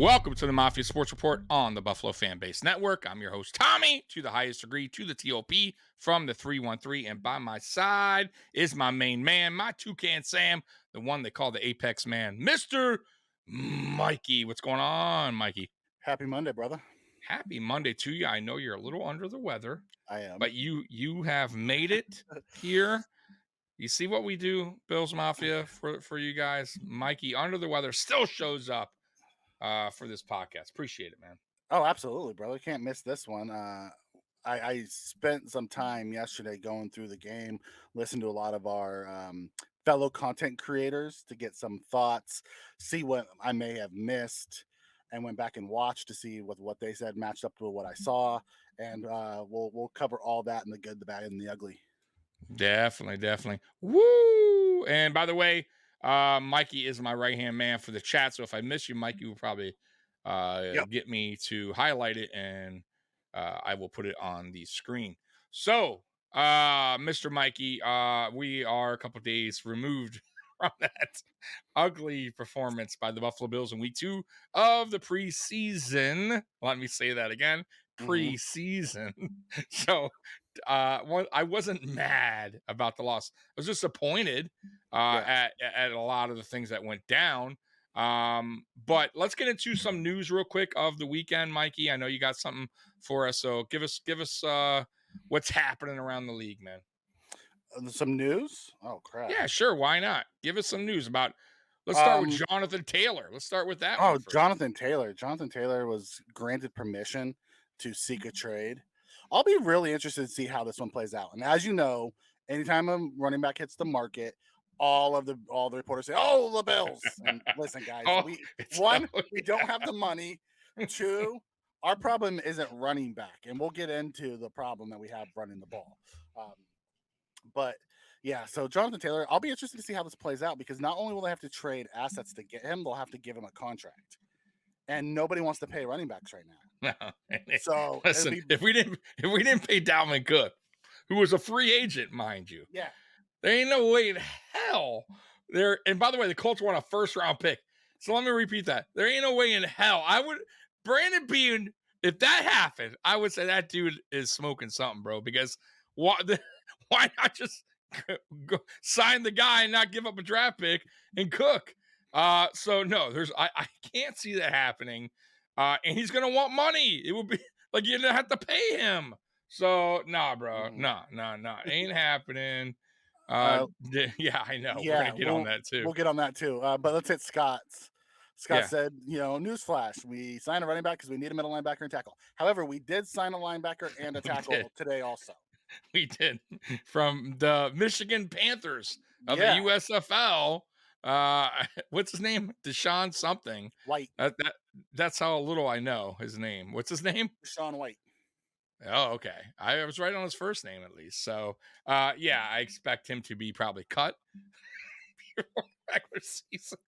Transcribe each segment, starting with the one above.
Welcome to the Mafia Sports Report on the Buffalo FAMbase Network. I'm your host, Tommy, to the highest degree, to the TOP from the 313. And by my side is my main man, my toucan Sam, the one they call the Apex Man, Mr. Mikey. What's going on, Mikey? Happy Monday, brother. Happy Monday to you. I know you're a little under the weather, I am. but you have made it here. You see what we do, Bills Mafia, for you guys. Mikey, under the weather, still shows up for this podcast. Appreciate it, man. Oh, absolutely, brother. Can't miss this one. I spent some time yesterday going through the game, listened to a lot of our fellow content creators to get some thoughts, see what I may have missed, and went back and watched to see what they said matched up to what I saw, and we'll cover all that in the good, the bad, and the ugly. Definitely. Woo! And by the way, Mikey is my right hand man for the chat. So if I miss you, Mikey will probably Yep. get me to highlight it, and I will put it on the screen. So, Mr. Mikey, we are a couple days removed from that ugly performance by the Buffalo Bills in week 2 of the preseason. Let me say that again. hmm Preseason. So I wasn't mad about the loss. I was disappointed Yeah. at a lot of the things that went down. But let's get into some news real quick of the weekend, Mikey. I know you got something for us, so give us what's happening around the league, man. Some news. Oh crap. Yeah, sure. Why not? Give us some news about. Let's start with Um. Jonathan Taylor. Let's start with that one Oh, first. Jonathan Taylor. Jonathan Taylor was granted permission to seek a trade. I'll be really interested to see how this one plays out. And as you know, anytime a running back hits the market, all the reporters say, "Oh, the Bills." And listen, guys, Oh, we it's one, we don't have the money. Two, our problem isn't running back, and we'll get into the problem that we have running the ball. Um, but yeah, so Jonathan Taylor, I'll be interested to see how this plays out because not only will they have to trade assets to get him, they'll have to give him a contract. And nobody wants to pay running backs right now. no. So it'll Listen, be if we didn't pay Dalvin Cook, who was a free agent, mind you, yeah. there ain't no way in hell there. And by the way, the Colts won a first round pick. So let me repeat that. There ain't no way in hell I would Brandon Bean. If that happened, I would say that dude is smoking something, bro. Because why? Why not just go sign the guy and not give up a draft pick and cook? So no, I can't see that happening. And he's gonna want money. It would be like you're gonna have to pay him. So nah, bro, Mhm. nah, ain't happening. Uh, Yeah, I know. We're gonna yeah, get on that too. we'll get on that too. But let's hit Scott's. Scott Yeah, said, newsflash, we signed a running back because we need a middle linebacker and tackle. However, we did sign a linebacker and a we did. tackle today also. We did from the Michigan Panthers of the Yeah, USFL. What's his name? Deshaun something. White, That's how little I know his name. What's his name? Sean White. Oh, okay. I was right on his first name at least. So, yeah, I expect him to be probably cut before regular season.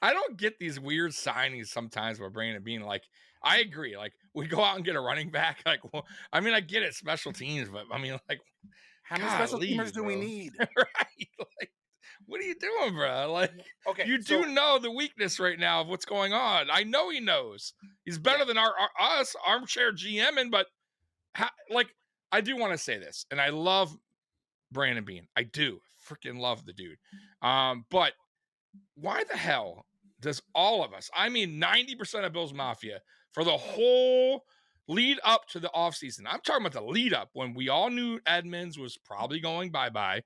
I don't get these weird signings sometimes where Brandon Bean, like, I agree. Like, we go out and get a running back. Like, well, I mean, I get it, special teams, but I mean, like, How many special golly, teamers do we bro. need? Right? Like, what are you doing, bro? Like, Okay, you do so know the weakness right now of what's going on. I know he knows. He's yeah, better than our us armchair GMing, but like, I do want to say this, and I love Brandon Bean. I do freaking love the dude. But why the hell does all of us, I mean 90% of Bills Mafia, for the whole lead up to the offseason, I'm talking about the lead up when we all knew Edmonds was probably going bye-bye,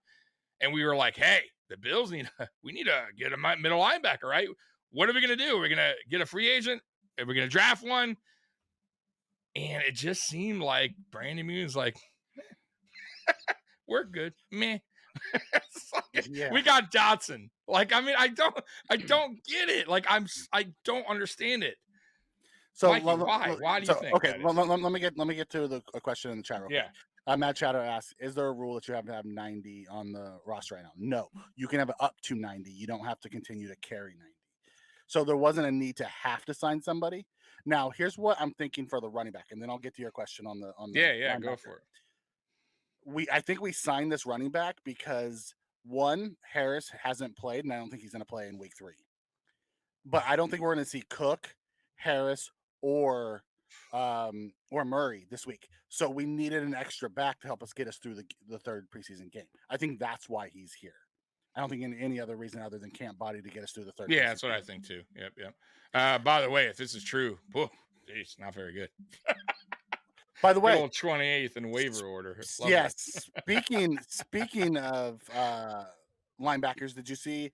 and we were like, hey, the Bills we need to get a middle linebacker, right? What are we going to do? We're going to get a free agent? Are we going to draft one? And it just seemed like Brandon Moon's like, we're good. Meh. yeah. We got Dotson. Like, I mean, I don't get it. Like, I don't understand it. So, Mikey, why? Why do you think okay, that is? let me get to a question in the chat real quick. Yeah. Matt Chatter asks, "Is there a rule that you have to have 90 on the roster right now?" No, you can have it up to 90. You don't have to continue to carry 90. So there wasn't a need to have to sign somebody. Now, here's what I'm thinking for the running back, and then I'll get to your question on the Yeah, go linebacker. for it. I think we signed this running back because one, Harris hasn't played, and I don't think he's going to play in week 3. But I don't think we're going to see Cook Harris, or Murray this week. So we needed an extra back to help us get us through the third preseason game. I think that's why he's here. I don't think any other reason other than camp body to get us through the third Yeah, preseason that's what I game. think too. Yep. By the way, if this is true, whoa, geez, not very good. By the Good way, old 28th in waiver order. Love yes, that. speaking of linebackers, did you see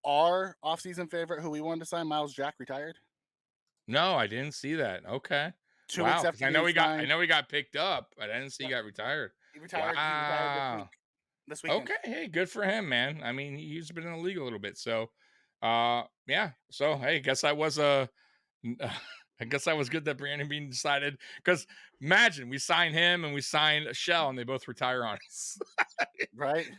our offseason favorite who we wanted to sign, Miles Jack, retired No, I didn't see that. Okay. 2 weeks Wow, because after being I signed? know he got picked up, but I didn't see he Yep, got retired. he retired. He retired this week, Wow. this weekend. Okay, hey, good for him, man. I mean, he's been in the league a little bit, so yeah. So hey, guess I was I guess I was good that Brandon Bean decided, because imagine we sign him and we sign a Shell and they both retire on us. Right?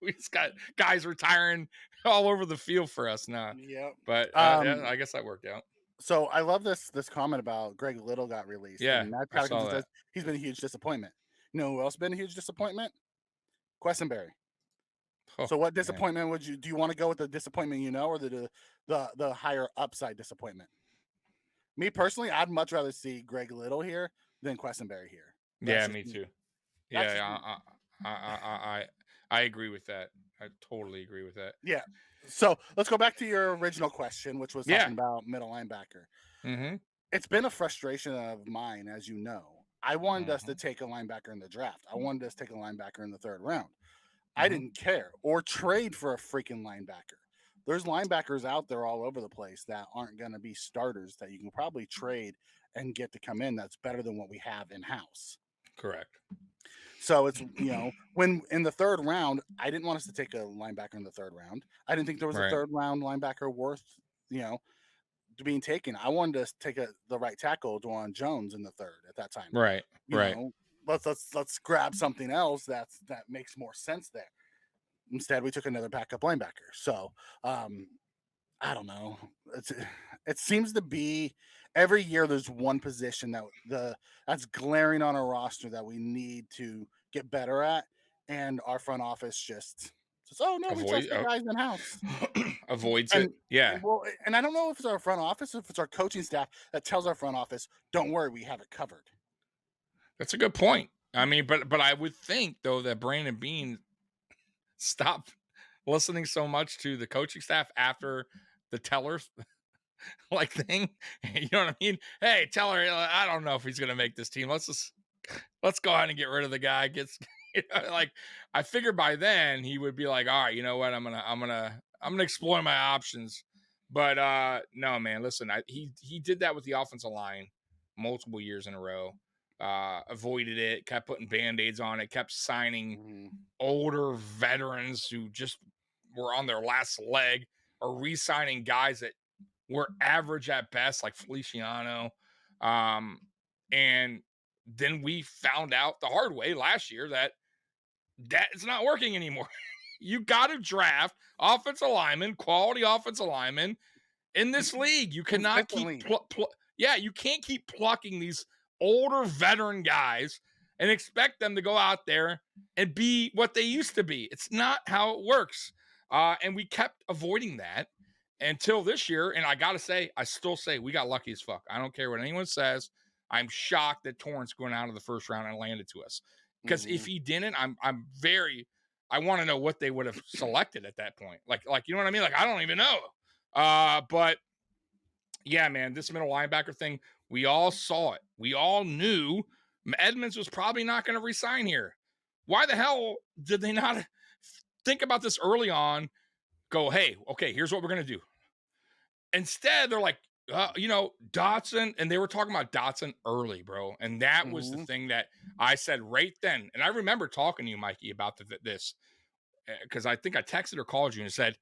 We just got guys retiring all over the field for us now. Yep. But yeah, I guess that worked out. So I love this comment about Greg Little got released, Yeah, and Matt I Patrick saw says that. he's been a huge disappointment. You know who else been a huge disappointment? Questenberry. Oh So what man. disappointment do you want to go with, the disappointment or the higher upside disappointment? Me personally, I'd much rather see Greg Little here than Questenberry here. That's Yeah, just me me. too. That's Yeah, just me. I agree with that. I totally agree with that. Yeah. So let's go back to your original question, which was Yeah. talking about middle linebacker. Mm-hmm. It's been a frustration of mine, as you know. I wanted us to Mm-hmm. take a linebacker in the draft. I wanted us to take a linebacker in the third round. I Mm-hmm. didn't care or trade for a freaking linebacker. There's linebackers out there all over the place that aren't going to be starters that you can probably trade and get to come in that's better than what we have in house. Correct. So it's, when in the third round, I didn't want us to take a linebacker in the third round. I didn't think there was a Right. third round linebacker worth, being taken. I wanted to take the right tackle, Dwan Jones, in the third at that time. Right. You Right. know, let's grab something else that makes more sense there. Instead, we took another backup linebacker. So I don't know. It seems to be every year there's one position that's glaring on our roster that we need to get better at, and our front office just says, "Oh no, we Avoid trust the guys in house." avoids it. And Yeah. and I don't know if it's our front office, if it's our coaching staff that tells our front office, "Don't worry, we have it covered." That's a good point. I mean, but I would think though that Brandon Bean stopped listening so much to the coaching staff after the Tellers like thing. You know what I mean? Hey, Teller, I don't know if he's gonna make this team. Let's go ahead and get rid of the guy. Like I figured by then he would be like, all right, you know what? I'm gonna explore my options. But no, man, listen, he did that with the offensive line multiple years in a row. Avoided it, kept putting band-aids on it, kept signing Mhm. older veterans who just were on their last leg, or re-signing guys that were average at best, like Feliciano. And then we found out the hard way last year that it's not working anymore. You got to draft offensive linemen, quality offensive linemen in this league. You cannot keep Consistently. you can't keep plucking these older veteran guys and expect them to go out there and be what they used to be. It's not how it works. And we kept avoiding that until this year. And I gotta say, I still say we got lucky as fuck. I don't care what anyone says. I'm shocked that Torrance going out of the first round and landed to us. Because if Mhm. he didn't, I want to know what they would have selected at that point. Like you know what I mean? Like I don't even know. But yeah, man, this middle linebacker thing, we all saw it. We all knew Edmonds was probably not going to resign here. Why the hell did they not think about this early on? Go, hey, okay, here's what we're going to do. Instead, they're like, Dotson, and they were talking about Dotson early, bro. And that was the Mhm. thing that I said right then. And I remember talking to you, Mikey, about this because I think I texted or called you and said,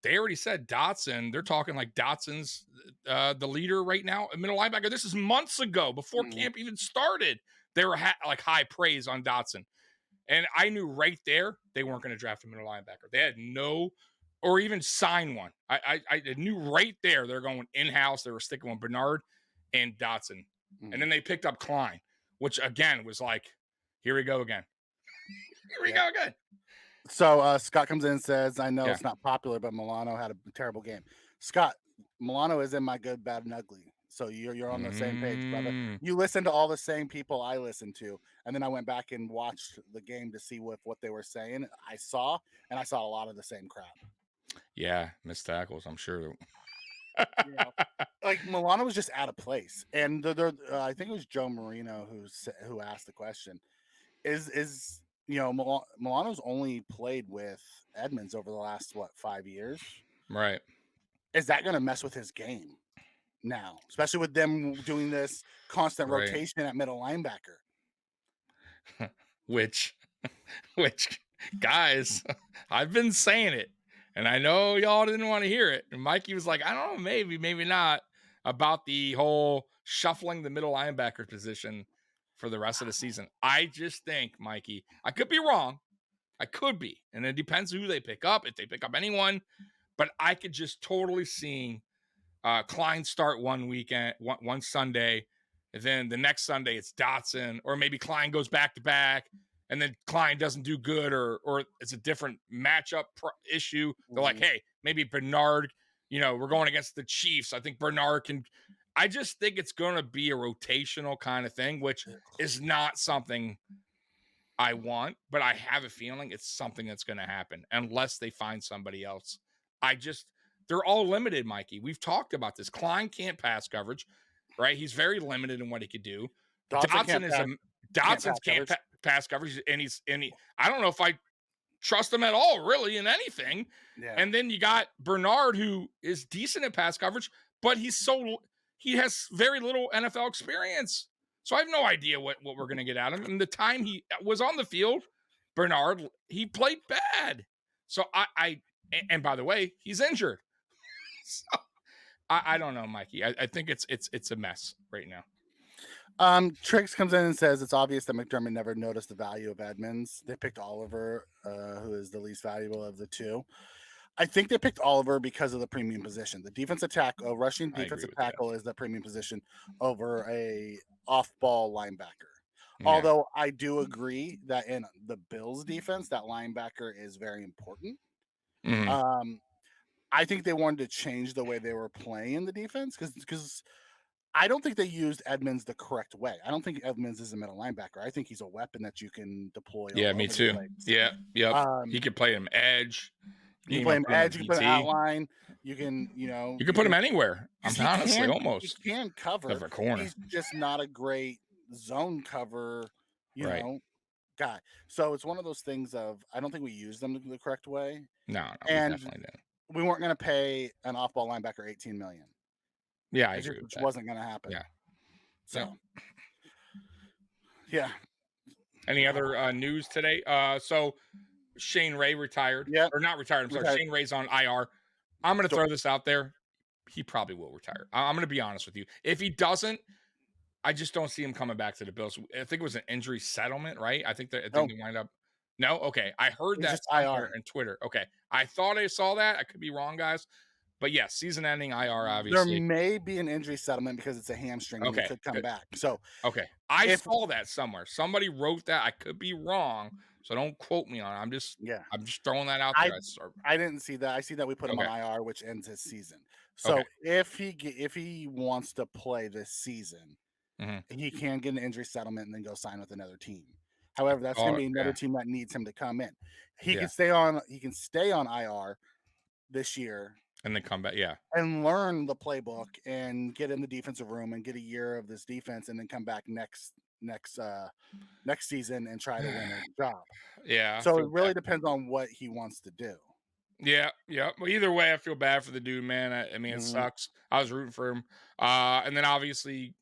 they already said Dotson. They're talking like Dotson's the leader right now, a middle linebacker. This is months ago, before Mhm. camp even started. They were like high praise on Dotson, and I knew right there they weren't going to draft a middle linebacker. They had no, or even sign one. I knew right there they're going in house. They were sticking with Bernard and Dotson, and Mhm. then they picked up Klein, which again was like, here we go again. Here we Yep. go again. So Scott comes in and says, "I know Yeah. it's not popular, but Milano had a terrible game." Scott, Milano is in my good, bad, and ugly. So you're on the same page, brother. Mm, You listen to all the same people I listen to, and then I went back and watched the game to see what they were saying. I saw a lot of the same crap. yeah, missed tackles, I'm sure. You know, like Milano was just out of place, and I think it was Joe Marino who asked the question: Is Milano's only played with Edmonds over the last what 5 years? Right. Is that going to mess with his game now, especially with them doing this constant Right. rotation at middle linebacker? Which which guys, I've been saying it, and I know y'all didn't want to hear it. And Mikey was like, I don't know, maybe not, about the whole shuffling the middle linebacker position for the rest of the season. I just think, Mikey, I could be wrong. I could be. And it depends who they pick up, if they pick up anyone. But I could just totally see Klein start one weekend, one Sunday, and then the next Sunday it's Dotson, or maybe Klein goes back to back, and then Klein doesn't do good, or it's a different matchup issue. They're like, Mhm. hey, maybe Bernard. We're going against the Chiefs. I think Bernard can. I just think it's going to be a rotational kind of thing, which is not something I want, but I have a feeling it's something that's going to happen unless they find somebody else. They're all limited, Mikey. We've talked about this. Klein can't pass coverage, right? He's very limited in what he could do. Dodson Dotson is a can't pass Dotson's can't coverage. pass coverage, and I don't know if I trust him at all, really, in anything. Yeah. And then you got Bernard, who is decent at pass coverage, but he has very little NFL experience. So I have no idea what we're going to get out of him. And the time he was on the field, Bernard, he played bad. So and by the way, he's injured. So I don't know, Mikey. I think it's a mess right now. Triggs comes in and says it's obvious that McDermott never noticed the value of Edmonds. They picked Oliver, who is the least valuable of the two. I think they picked Oliver because of the premium position. The defensive tackle, rushing I agree defensive with that. tackle, is the premium position over a off-ball linebacker. Yeah. Although I do agree that in the Bills defense, that linebacker is very important. Mhm. Um, I think they wanted to change the way they were playing the defense because I don't think they used Edmonds the correct way. I don't think Edmonds is a middle linebacker. I think he's a weapon that you can deploy Yeah, all me over the too. place. Yeah, yep. He Um, could play him edge. You you can play even him put him in edge, you can put him DT. outline, you can, You can put him anywhere. I'm because honestly he almost can cover. of a corner. He's just not a great zone cover, you Right. know, guy. So it's one of those things of I don't think we used them the correct way, No, we and definitely didn't. we weren't going to pay an off-ball linebacker 18 million. Yeah, I It agree with just that. wasn't going to happen. Yeah. Yep. So yeah, Any other news today? So Shane Ray retired, yep, or not retired. I'm sorry. retired. Shane Ray's on IR. I'm going to So throw this out there. He probably will retire. I'm going to be honest with you. If he doesn't, I just don't see him coming back to the Bills. I think it was an injury settlement, right? I think no, they wind up. No, okay. I heard he's that just somewhere IR. on Twitter. Okay, I thought I saw that. I could be wrong, guys. But yeah, season-ending IR, There obviously. may be an injury settlement because it's a hamstring and he Okay, could come good. back. So Okay, I if saw that somewhere. Somebody wrote that. I could be wrong, so don't quote me on it. yeah, I'm just throwing that out I there. I didn't see that. I see that we put him on Okay, IR, which ends his season. okay. So if he wants to play this season, Mhm. he can get an injury settlement and then go sign with another team. However, that's going Oh, to be another yeah, team that needs him to come in. yeah, He can stay on IR this year and then come back. Yeah, and learn the playbook and get in the defensive room and get a year of this defense and then come back next season and try to win a job. yeah. I So feel it bad. really depends on what he wants to do. Yeah, yeah. Well, either way, I feel bad for the dude, man. I mean, it Mhm. sucks. I was rooting for him. And then obviously,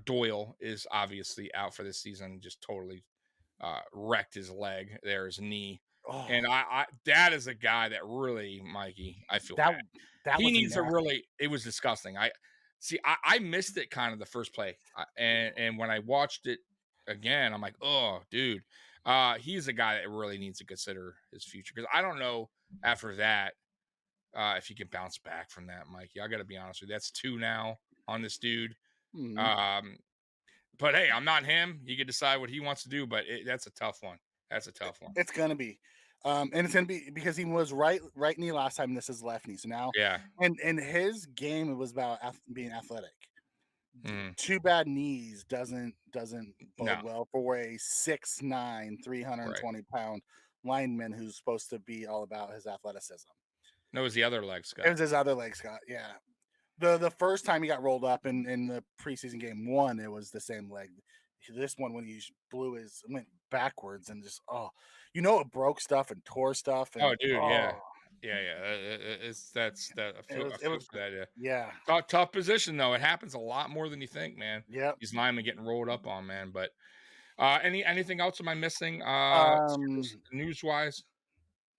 Doyle is obviously out for this season. Just totally wrecked his leg there, his knee. Oh, And I that is a guy that really, Mikey, I feel that bad. that He was needs a nasty. really. It was disgusting. I missed it kind of the first play, and when I watched it again, I'm like, oh, dude, he's a guy that really needs to consider his future because I don't know after that if he can bounce back from that, Mikey. I got to be honest with you. That's two now on this dude. Mhm. Um, but hey, I'm not him. He can decide what he wants to do, but that's a tough one. That's a tough one. It's gonna be. And it's gonna be because he was right knee last time, and this is left knee. So now, Yeah. and his game was about being athletic. Mm, Two bad knees doesn't bode no. well for a 6'9", three hundred and Right. twenty pound lineman who's supposed to be all about his athleticism. No, it was the other leg, It Scott. was his other leg, Scott. Yeah. The first time he got rolled up in the preseason game one, it was the same leg. This one, when he went backwards and just it broke stuff and tore stuff Oh, and dude, yeah. Yeah, yeah. It's that's that I it feel was for that. Yeah. yeah, Tough position though. It happens a lot more than you think, man. yep. These linemen getting rolled up on, man. But anything else am I missing? Um, News wise.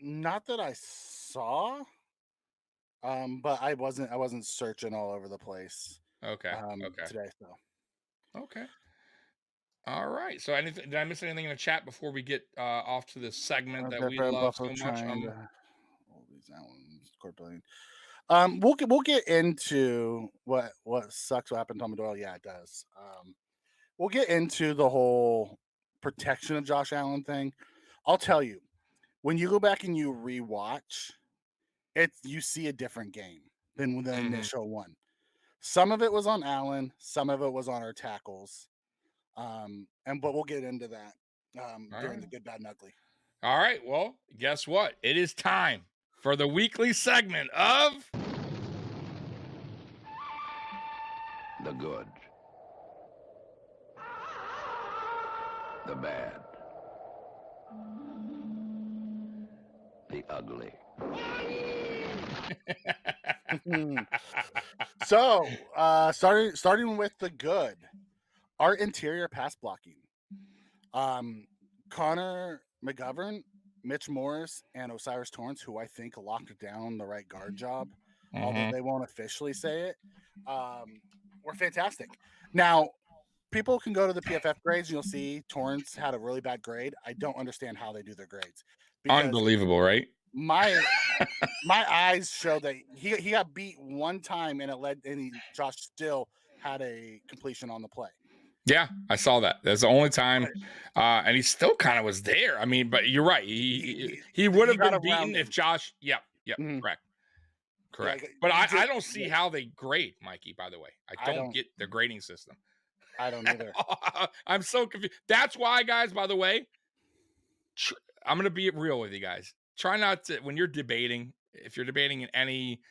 Not that I saw, but I wasn't searching all over the place Okay. Okay. today. So Okay. All right. So anything did I miss anything in the chat before we get off to this segment that we different love Buffalo so much? trying to all these Allen's court building. We'll get into what sucks. What happened to Tom Doyle? Yeah, it does. We'll get into the whole protection of Josh Allen thing. I'll tell you, when you go back and you rewatch, you see a different game than the Mhm. initial one. Some of it was on Allen, some of it was on our tackles. But we'll get into that All during right. the good, bad, and ugly. All right. Well, guess what? It is time for the weekly segment of The good, the bad, the ugly. So, starting with the good, our interior pass blocking. Connor McGovern, Mitch Morris, and Osiris Torrance, who I think locked down the right guard job, although Mhm. they won't officially say it, were fantastic. Now, people can go to the PFF grades and you'll see Torrance had a really bad grade. I don't understand how they do their grades because Unbelievable, right? my my eyes show that he got beat one time and Josh still had a completion on the play. Yeah, I saw that. That's the only time, Right. and he still kind of was there. I mean, but you're right. He would He have got been around beaten if him. Josh. Yep, yep, Mhm. correct, Yeah, correct. But you I just don't see how they grade Mikey. By the way, I I don't don't get the grading system. I don't either. I'm so confused. That's why, guys. By the way, I'm gonna be real with you guys. Try not to when you're debating. If you're debating in any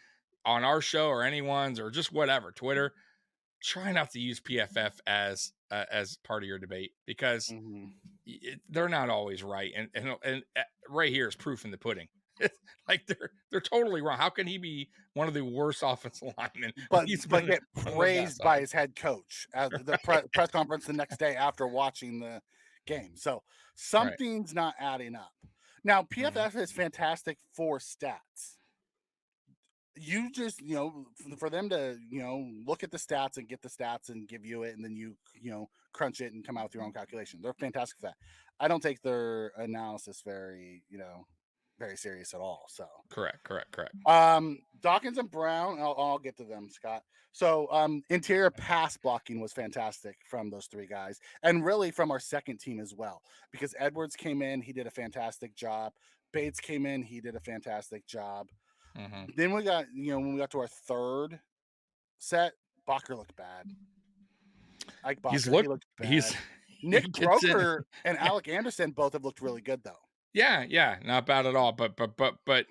on our show or anyone's or just whatever Twitter, try not to use PFF as part of your debate because Mhm. they're not always right. And right here is proof in the pudding. Like they're totally wrong. How can he be one of the worst offensive linemen when But he's but been get one of the best? praised by his head coach at the press conference the next day after watching the game. So Right. something's not adding up. Now Mhm. PFF is fantastic for stats. You just for them to look at the stats and get the stats and give you it, and then you crunch it and come out with your own calculation. They're fantastic for that. I don't take their analysis very serious at all. So Correct. Correct. Correct. Dawkins and Brown, I'll get to them, Scott. So interior pass blocking was fantastic from those three guys, and really from our second team as well, because Edwards came in, he did a fantastic job. Bates came in, he did a fantastic job. Hmm. Then we got, when we got to our third set, Bacher looked bad. Ike He's Bacher, he looked. looked He's bad. he Nick gets in. Croker and Alec Anderson both have looked really good, though. Yeah. Yeah. Not bad at all. But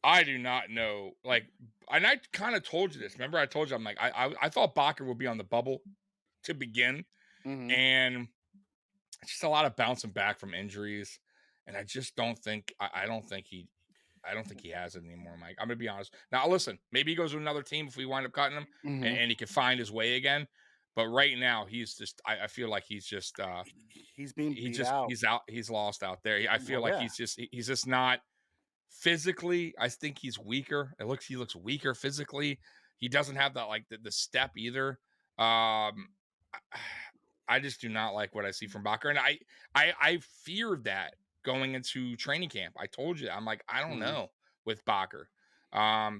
I do not know. Like, and I kind of told you this. Remember, I told you I'm like I thought Bacher would be on the bubble to begin, Hmm. and it's just a lot of bouncing back from injuries, and I just don't think I don't think he has it anymore, Mike. I'm gonna be honest. Now, listen, maybe he goes to another team if we wind up cutting him, Hmm. and he can find his way again. But right now, he's just I feel like he's just He's being beat out. he's out, he's lost out there. I feel Well, like yeah. he's just not physically. I think he's weaker. He looks weaker physically. He doesn't have that like the step either. I, I just do not like what I see from Bacher, and I feared that going into training camp. I told you, I'm like, I don't Mhm. know with Bacher.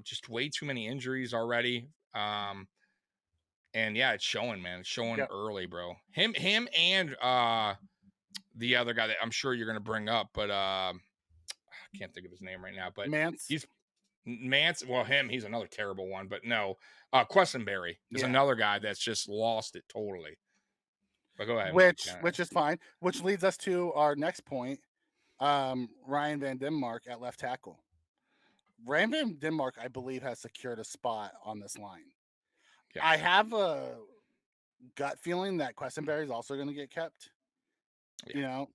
Just way too many injuries already. And yeah, it's showing, man. It's showing Yep. early, bro. And the other guy that I'm sure you're gonna bring up, but can't think of his name right now, but Mance. he's Mance. Well, he's another terrible one, but no, Questenberry is Yeah. another guy that's just lost it totally. But go ahead, Which is fine. Which leads us to our next point. Ryan Van Denmark at left tackle. Ryan Van Denmark, I believe, has secured a spot on this line. Yeah. I have a gut feeling that Questenberry is also going to get kept. Yeah. You know,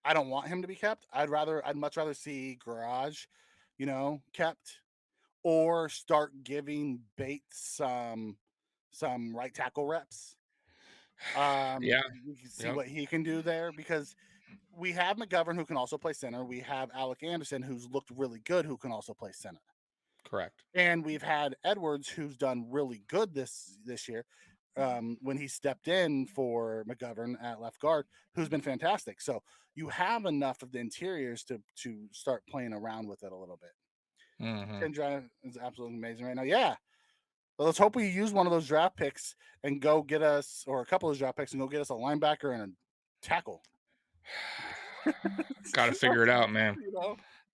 I don't want him to be kept. I'd much rather see Garage, kept, or start giving Bates some right tackle reps. Yeah. You can see what he can do there, because we have McGovern, who can also play center. We have Alec Anderson, who's looked really good, who can also play center. Correct. And we've had Edwards, who's done really good this year, when he stepped in for McGovern at left guard, who's been fantastic. So you have enough of the interiors to start playing around with it a little bit. Kendra is absolutely amazing right now. Yeah. So let's hope we use one of those draft picks and go get us, or a couple of those draft picks, and go get us a linebacker and a tackle. Got to figure it out, man.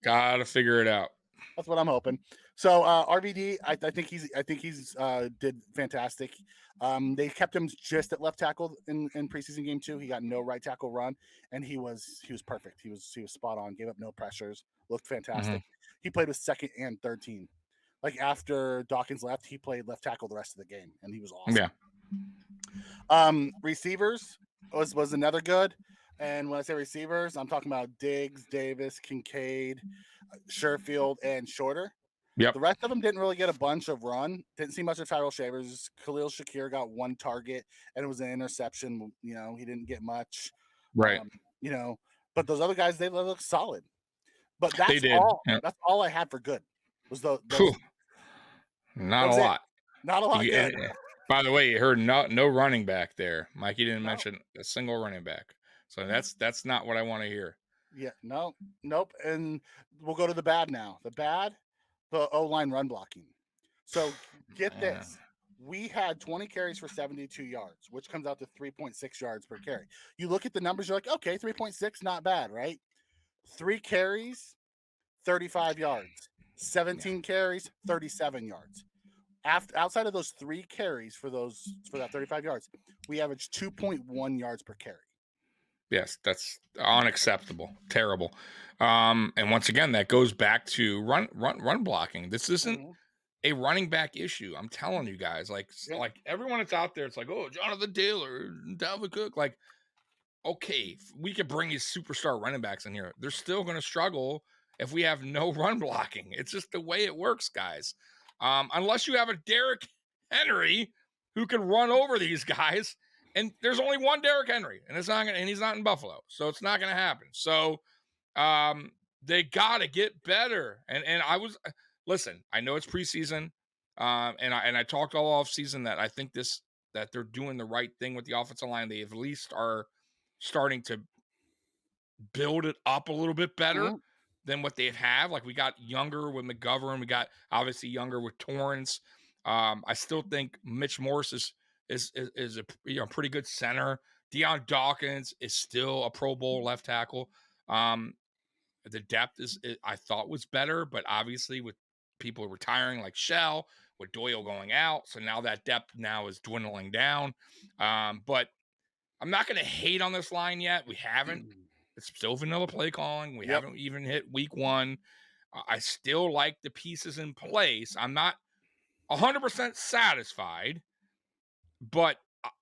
Got to figure it out. That's what I'm hoping. So RVD, I think he's did fantastic. They kept him just at left tackle in preseason game 2. He got no right tackle run, and he was perfect. He was spot on. Gave up no pressures. Looked fantastic. He played with second and third team. Like after Dawkins left, he played left tackle the rest of the game, and he was awesome. Yeah. Receivers was another good. And when I say receivers, I'm talking about Diggs, Davis, Kincaid, Sherfield, and Shorter. Yep. The rest of them didn't really get a bunch of run. Didn't see much of Tyrell Shavers. Khalil Shakir got one target, and it was an interception. He didn't get much. Right. But those other guys, they look solid. But They did. all. Yep. That's all I had for good. Was those not a lot. Not a lot good. By the way, you heard no running back there. Mikey didn't mention a single running back. So that's not what I want to hear. Yeah, nope. And we'll go to the bad now. The O-line run blocking. So get this. We had 20 carries for 72 yards, which comes out to 3.6 yards per carry. You look at the numbers, you're like, okay, 3.6, not bad, right? 3 carries, 35 yards. 17 carries, 37 yards. Outside of those 3 carries for that 35 yards, we averaged 2.1 yards per carry. Yes, that's unacceptable. Terrible. And once again, that goes back to run blocking. This isn't a running back issue. I'm telling you guys, like everyone that's out there, it's like, oh, Jonathan Taylor, Dalvin Cook. Like, okay, we could bring these superstar running backs in here. They're still going to struggle if we have no run blocking. It's just the way it works, guys. Unless you have a Derrick Henry who can run over these guys. And there's only one Derrick Henry, and he's not in Buffalo, so it's not going to happen. So they got to get better. And listen, I know it's preseason, and I talked all off season that I think that they're doing the right thing with the offensive line. They at least are starting to build it up a little bit better than what they have. Like, we got younger with McGovern, we got obviously younger with Torrance. I still think Mitch Morse is a pretty good center. Deion Dawkins is still a Pro Bowl left tackle. The depth I thought was better, but obviously with people retiring like Shell, with Doyle going out, so now that depth now is dwindling down. But I'm not going to hate on this line yet. We haven't. It's still vanilla play calling. We haven't even hit week 1. I still like the pieces in place. I'm not 100% satisfied, but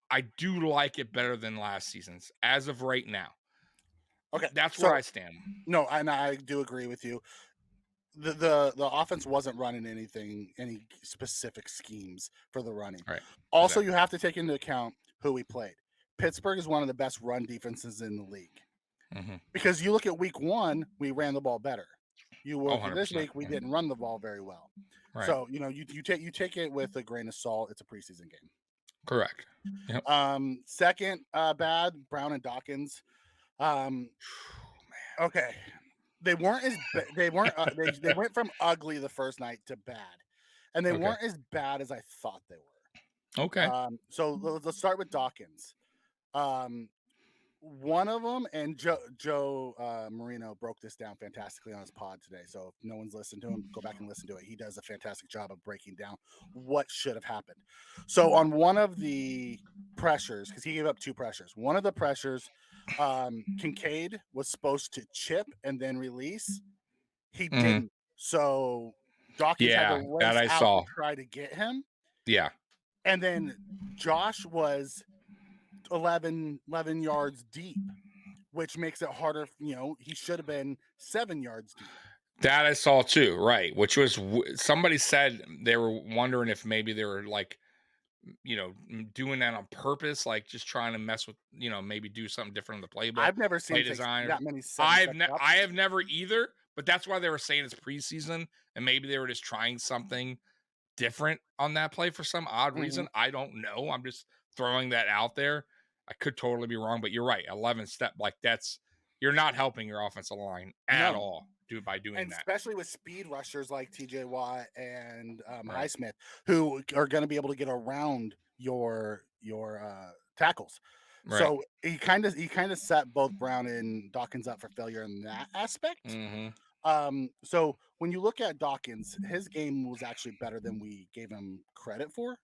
I do like it better than last season's as of right now. Okay, that's where I stand. No, and I do agree with you. The offense wasn't running any specific schemes for the running. Right. Also, you have to take into account who we played. Pittsburgh is one of the best run defenses in the league. Because you look at week 1, we ran the ball better. You look at this week, we didn't run the ball very well. Right. So you take it with a grain of salt. It's a preseason game. Correct. Yep. Second bad, Brown and Dawkins. Okay, they weren't they went from ugly the first night to bad, and they weren't as bad as I thought they were. Okay. So let's start with Dawkins. one of them, and Joe Marino broke this down fantastically on his pod today. So if no one's listened to him, go back and listen to it. He does a fantastic job of breaking down what should have happened. So on one of the pressures, because he gave up 2 pressures, one of the pressures, Kincaid was supposed to chip and then release. He didn't. So Dawkins had to Yeah, that race I out to saw. try to get him. Yeah. And then Josh was 11 yards deep, which makes it harder. He should have been 7 yards deep. That I saw too, right? Which was somebody said they were wondering if maybe they were like, doing that on purpose, like just trying to mess with, maybe do something different in the playbook, I've never seen play him take design. that many 7-step drops. I have never either, but that's why they were saying it's preseason, and maybe they were just trying something different on that play for some odd reason. I don't know. I'm just throwing that out there. I could totally be wrong, but you're right. 11 step, like you're not helping your offensive line at all by doing And that. especially with speed rushers like TJ Watt and Right. Highsmith, who are going to be able to get around your tackles. Right. So he kind of set both Brown and Dawkins up for failure in that aspect. So when you look at Dawkins, his game was actually better than we gave him credit for.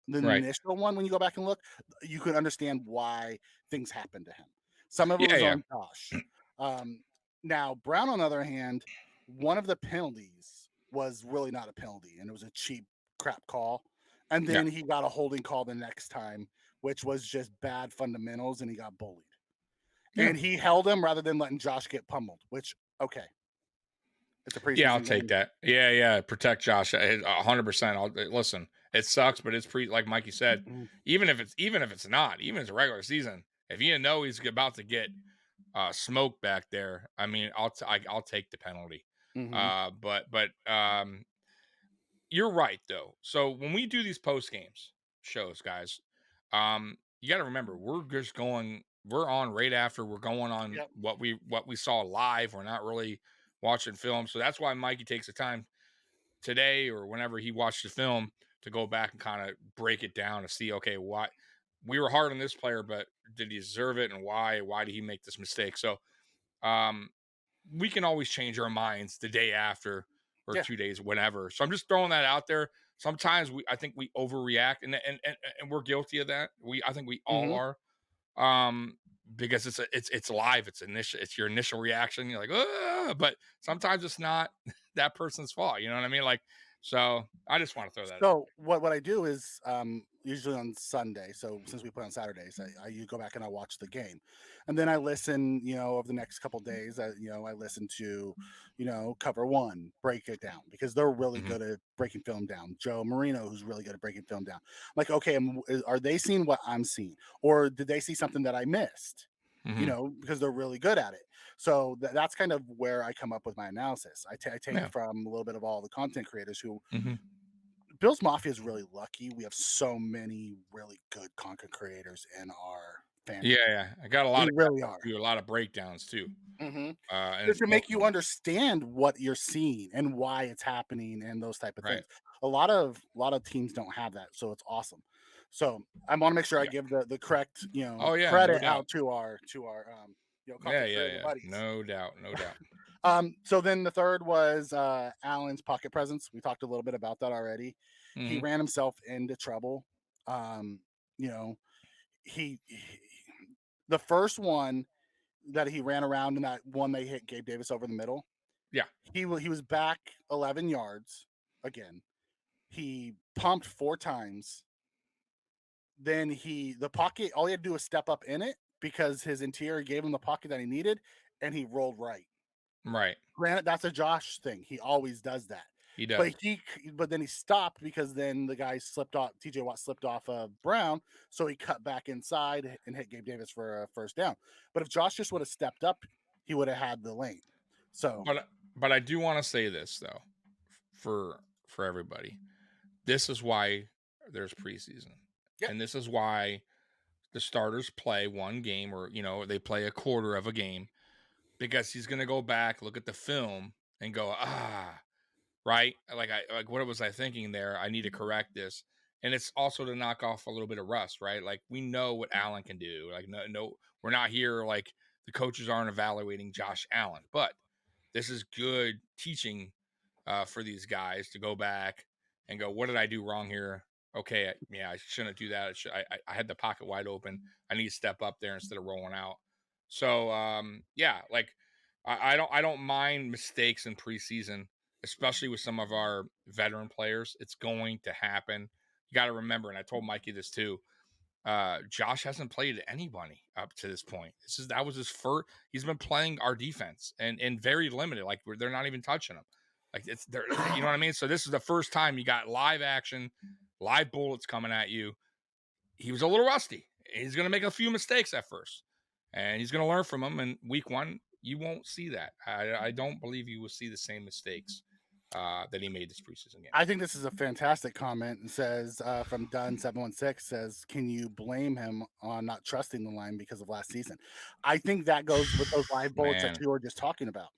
The Right. initial one, when you go back and look, you can understand why things happened to him. Some of it Yeah, was yeah. on Josh. Now Brown, on the other hand, one of the penalties was really not a penalty, and it was a cheap crap call. And then he got a holding call the next time, which was just bad fundamentals, and he got bullied. Yeah. And he held him rather than letting Josh get pummeled, which, okay. It's a preseason Yeah, I'll game. take that. Yeah. Protect Josh 100%. I'll listen. It sucks, but it's like Mikey said. Even if it's not, even if it's a regular season, if you know he's about to get smoke back there, I mean, I'll take the penalty. But you're right though. So when we do these post games shows, guys, you got to remember we're on right after we're going on what we saw live. We're not really watching film, so that's why Mikey takes the time today or whenever he watched the film to go back and kind of break it down to see, okay, why we were hard on this player, but did he deserve it, and why did he make this mistake? So we can always change our minds the day after or 2 days, whenever. So I'm just throwing that out there. Sometimes I think we overreact, and we're guilty of that. I think we all are. Because it's live, it's your initial reaction. You're like, but sometimes it's not that person's fault. You know what I mean? Like, so I just want to throw that. So what I do is usually on Sunday. So since we play on Saturdays, I go back and I watch the game, and then I listen. Over the next couple of days, I listen to, Cover One, break it down, because they're really good at breaking film down. Joe Marino, who's really good at breaking film down. Like, okay, are they seeing what I'm seeing, or did they see something that I missed? Because they're really good at it. So that's kind of where I come up with my analysis. I take from a little bit of all the content creators who. Bill's Mafia is really lucky. We have so many really good content creators in our family. Yeah. I got a lot. We really are. Do a lot of breakdowns too. And to make you understand what you're seeing and why it's happening and those type of things. A lot of teams don't have that, so it's awesome. So I want to make sure I give the correct credit out to our content creator buddies. No doubt. So then the third was Allen's pocket presence. We talked a little bit about that already. He ran himself into trouble. He the first one that he ran around, and that one they hit Gabe Davis over the middle. Yeah. He was back 11 yards again. He pumped 4 times. Then the pocket, all he had to do was step up in it because his interior gave him the pocket that he needed, and he rolled right. Right. Granted, that's a Josh thing. He always does that. He does. But then he stopped because then the guy slipped off. TJ Watt slipped off of Brown, so he cut back inside and hit Gabe Davis for a first down. But if Josh just would have stepped up, he would have had the lane. So, but I do want to say this though, for everybody, this is why there's preseason, and this is why the starters play one game, or they play a quarter of a game, because he's gonna go back, look at the film, and go, right, like what was I thinking there? I need to correct this, and it's also to knock off a little bit of rust, right? Like we know what Allen can do. Like no, we're not here like the coaches aren't evaluating Josh Allen, but this is good teaching for these guys to go back and go, what did I do wrong here? Okay, I shouldn't do that. I had the pocket wide open. I need to step up there instead of rolling out. So like I don't mind mistakes in preseason, especially with some of our veteran players. It's going to happen. You got to remember, and I told Mikey this too. Josh hasn't played anybody up to this point. That was his first. He's been playing our defense and very limited. Like they're not even touching him. Like you know what I mean. So this is the first time you got live action, live bullets coming at you. He was a little rusty. He's going to make a few mistakes at first, and he's going to learn from them. And week one, you won't see that. I don't believe you will see the same mistakes that he made this preseason game. I think this is a fantastic comment. And says from Dunn716 says, can you blame him on not trusting the line because of last season? I think that goes with those live bullets that you were just talking about.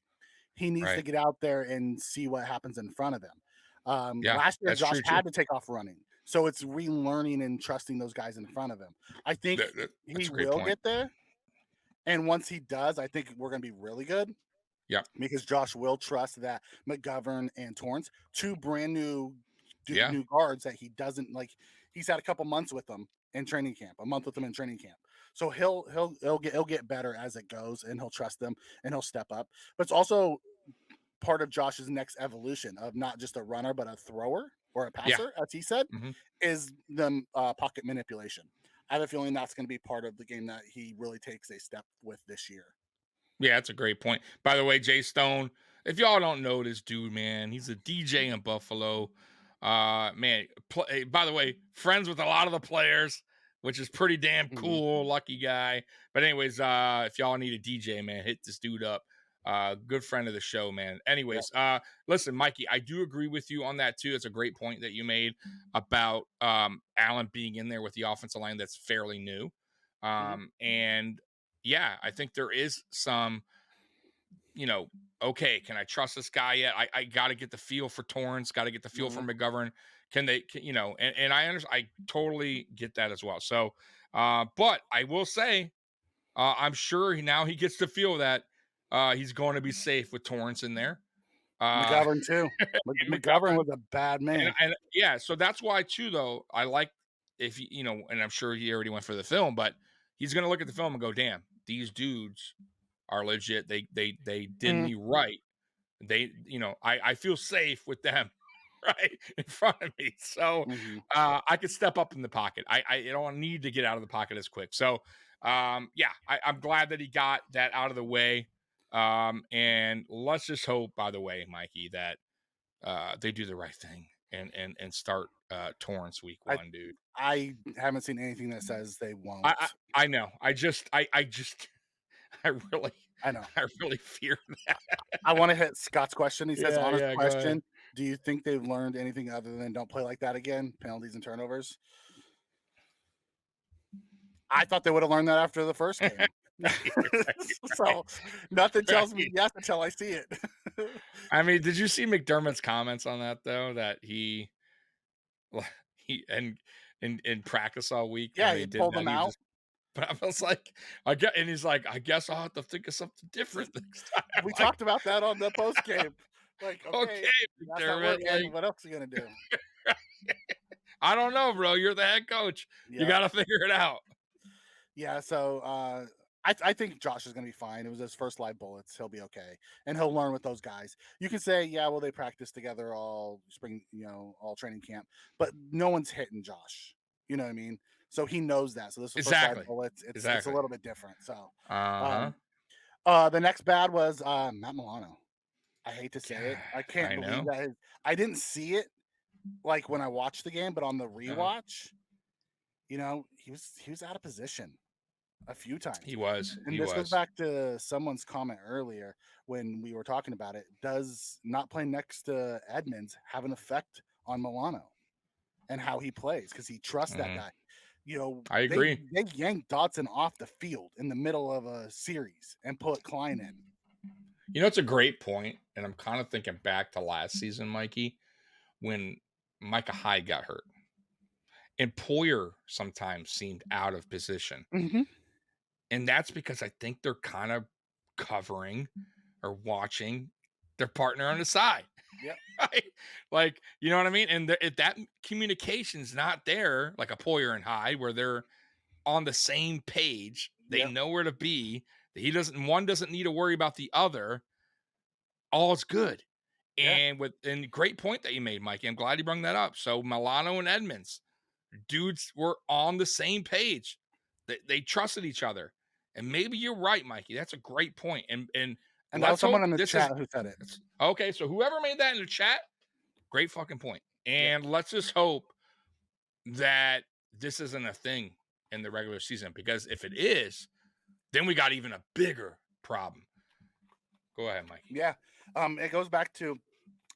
He needs to get out there and see what happens in front of him. Last year, Josh had to take off running. So it's relearning and trusting those guys in front of him. I think he will get there. And once he does, I think we're going to be really good. Yeah. Because Josh will trust that McGovern and Torrance, two brand new guards that he doesn't like. He's had a couple months with them in training camp, a month with them in training camp. So he'll get better as it goes, and he'll trust them and he'll step up. But it's also part of Josh's next evolution of not just a runner, but a thrower or a passer, as he said, is the pocket manipulation. I have a feeling that's going to be part of the game that he really takes a step with this year. Yeah, that's a great point. By the way, Jay Stone, if y'all don't know this dude, man, he's a DJ in Buffalo. By the way, friends with a lot of the players, which is pretty damn cool. Lucky guy. But anyways, if y'all need a DJ, man, hit this dude up. Good friend of the show, man. Anyways, listen, Mikey, I do agree with you on that too. It's a great point that you made about Allen being in there with the offensive line that's fairly new. And yeah, I think there is some, okay, can I trust this guy yet? I got to get the feel for Torrance, got to get the feel for McGovern. And I understand, I totally get that as well. So, but I will say, I'm sure now he gets to feel that he's going to be safe with Torrance in there. McGovern too. McGovern was a bad man. And so that's why too, though, I like if and I'm sure he already went for the film, but he's going to look at the film and go, damn, these dudes are legit. They did me right. They, I feel safe with them right in front of me. So I could step up in the pocket. I don't need to get out of the pocket as quick. So I'm glad that he got that out of the way. And let's just hope, by the way, Mikey, that they do the right thing and start Torrance week one, dude. I haven't seen anything that says they won't. I know. I really fear that. I want to hit Scott's question. He says, honest question. Do you think they've learned anything other than don't play like that again? Penalties and turnovers. I thought they would have learned that after the first game. So nothing tells me yes until I see it. I mean, did you see McDermott's comments on that though? That he in practice all week. Yeah, he pulled them out. But I was like, and he's like, I guess I'll have to think of something different next time. We talked about that on the post game. Like, okay, that's not working. What else are you gonna do? I don't know, bro. You're the head coach. You got to figure it out. Yeah. So I think Josh is gonna be fine. It was his first live bullets. He'll be okay, and he'll learn with those guys. You can say, yeah, well, they practiced together all spring, all training camp, but no one's hitting Josh. You know what I mean? So he knows that. So this was first live bullets. It's a little bit different. So the next bad was Matt Milano. I hate to say it. I can't believe that. I didn't see it like when I watched the game, but on the rewatch, he was out of position a few times. He was. And this goes back to someone's comment earlier when we were talking about it. Does not playing next to Edmonds have an effect on Milano and how he plays? Because he trusts that guy. I agree. They yanked Dotson off the field in the middle of a series and put Klein in. It's a great point, and I'm kind of thinking back to last season, Mikey, when Micah Hyde got hurt. and Poyer sometimes seemed out of position. Mm-hmm. And that's because I think they're kind of covering or watching their partner on the side. Yeah. Right? Like, you know what I mean? And if that communication's not there, like a Poyer and Hyde, where they're on the same page, they Yeah. know where to be. One doesn't need to worry about the other. All's good. Yeah. And great point that you made, Mikey. I'm glad you brought that up. So Milano and Edmonds, dudes were on the same page. They trusted each other. And maybe you're right, Mikey. That's a great point. And And that was let's hope someone in the this chat is who said it. okay. So whoever made that in the chat, great fucking point. And let's just hope that this isn't a thing in the regular season, because if it is, then we got even a bigger problem. Go ahead, Mikey. Yeah. It goes back to,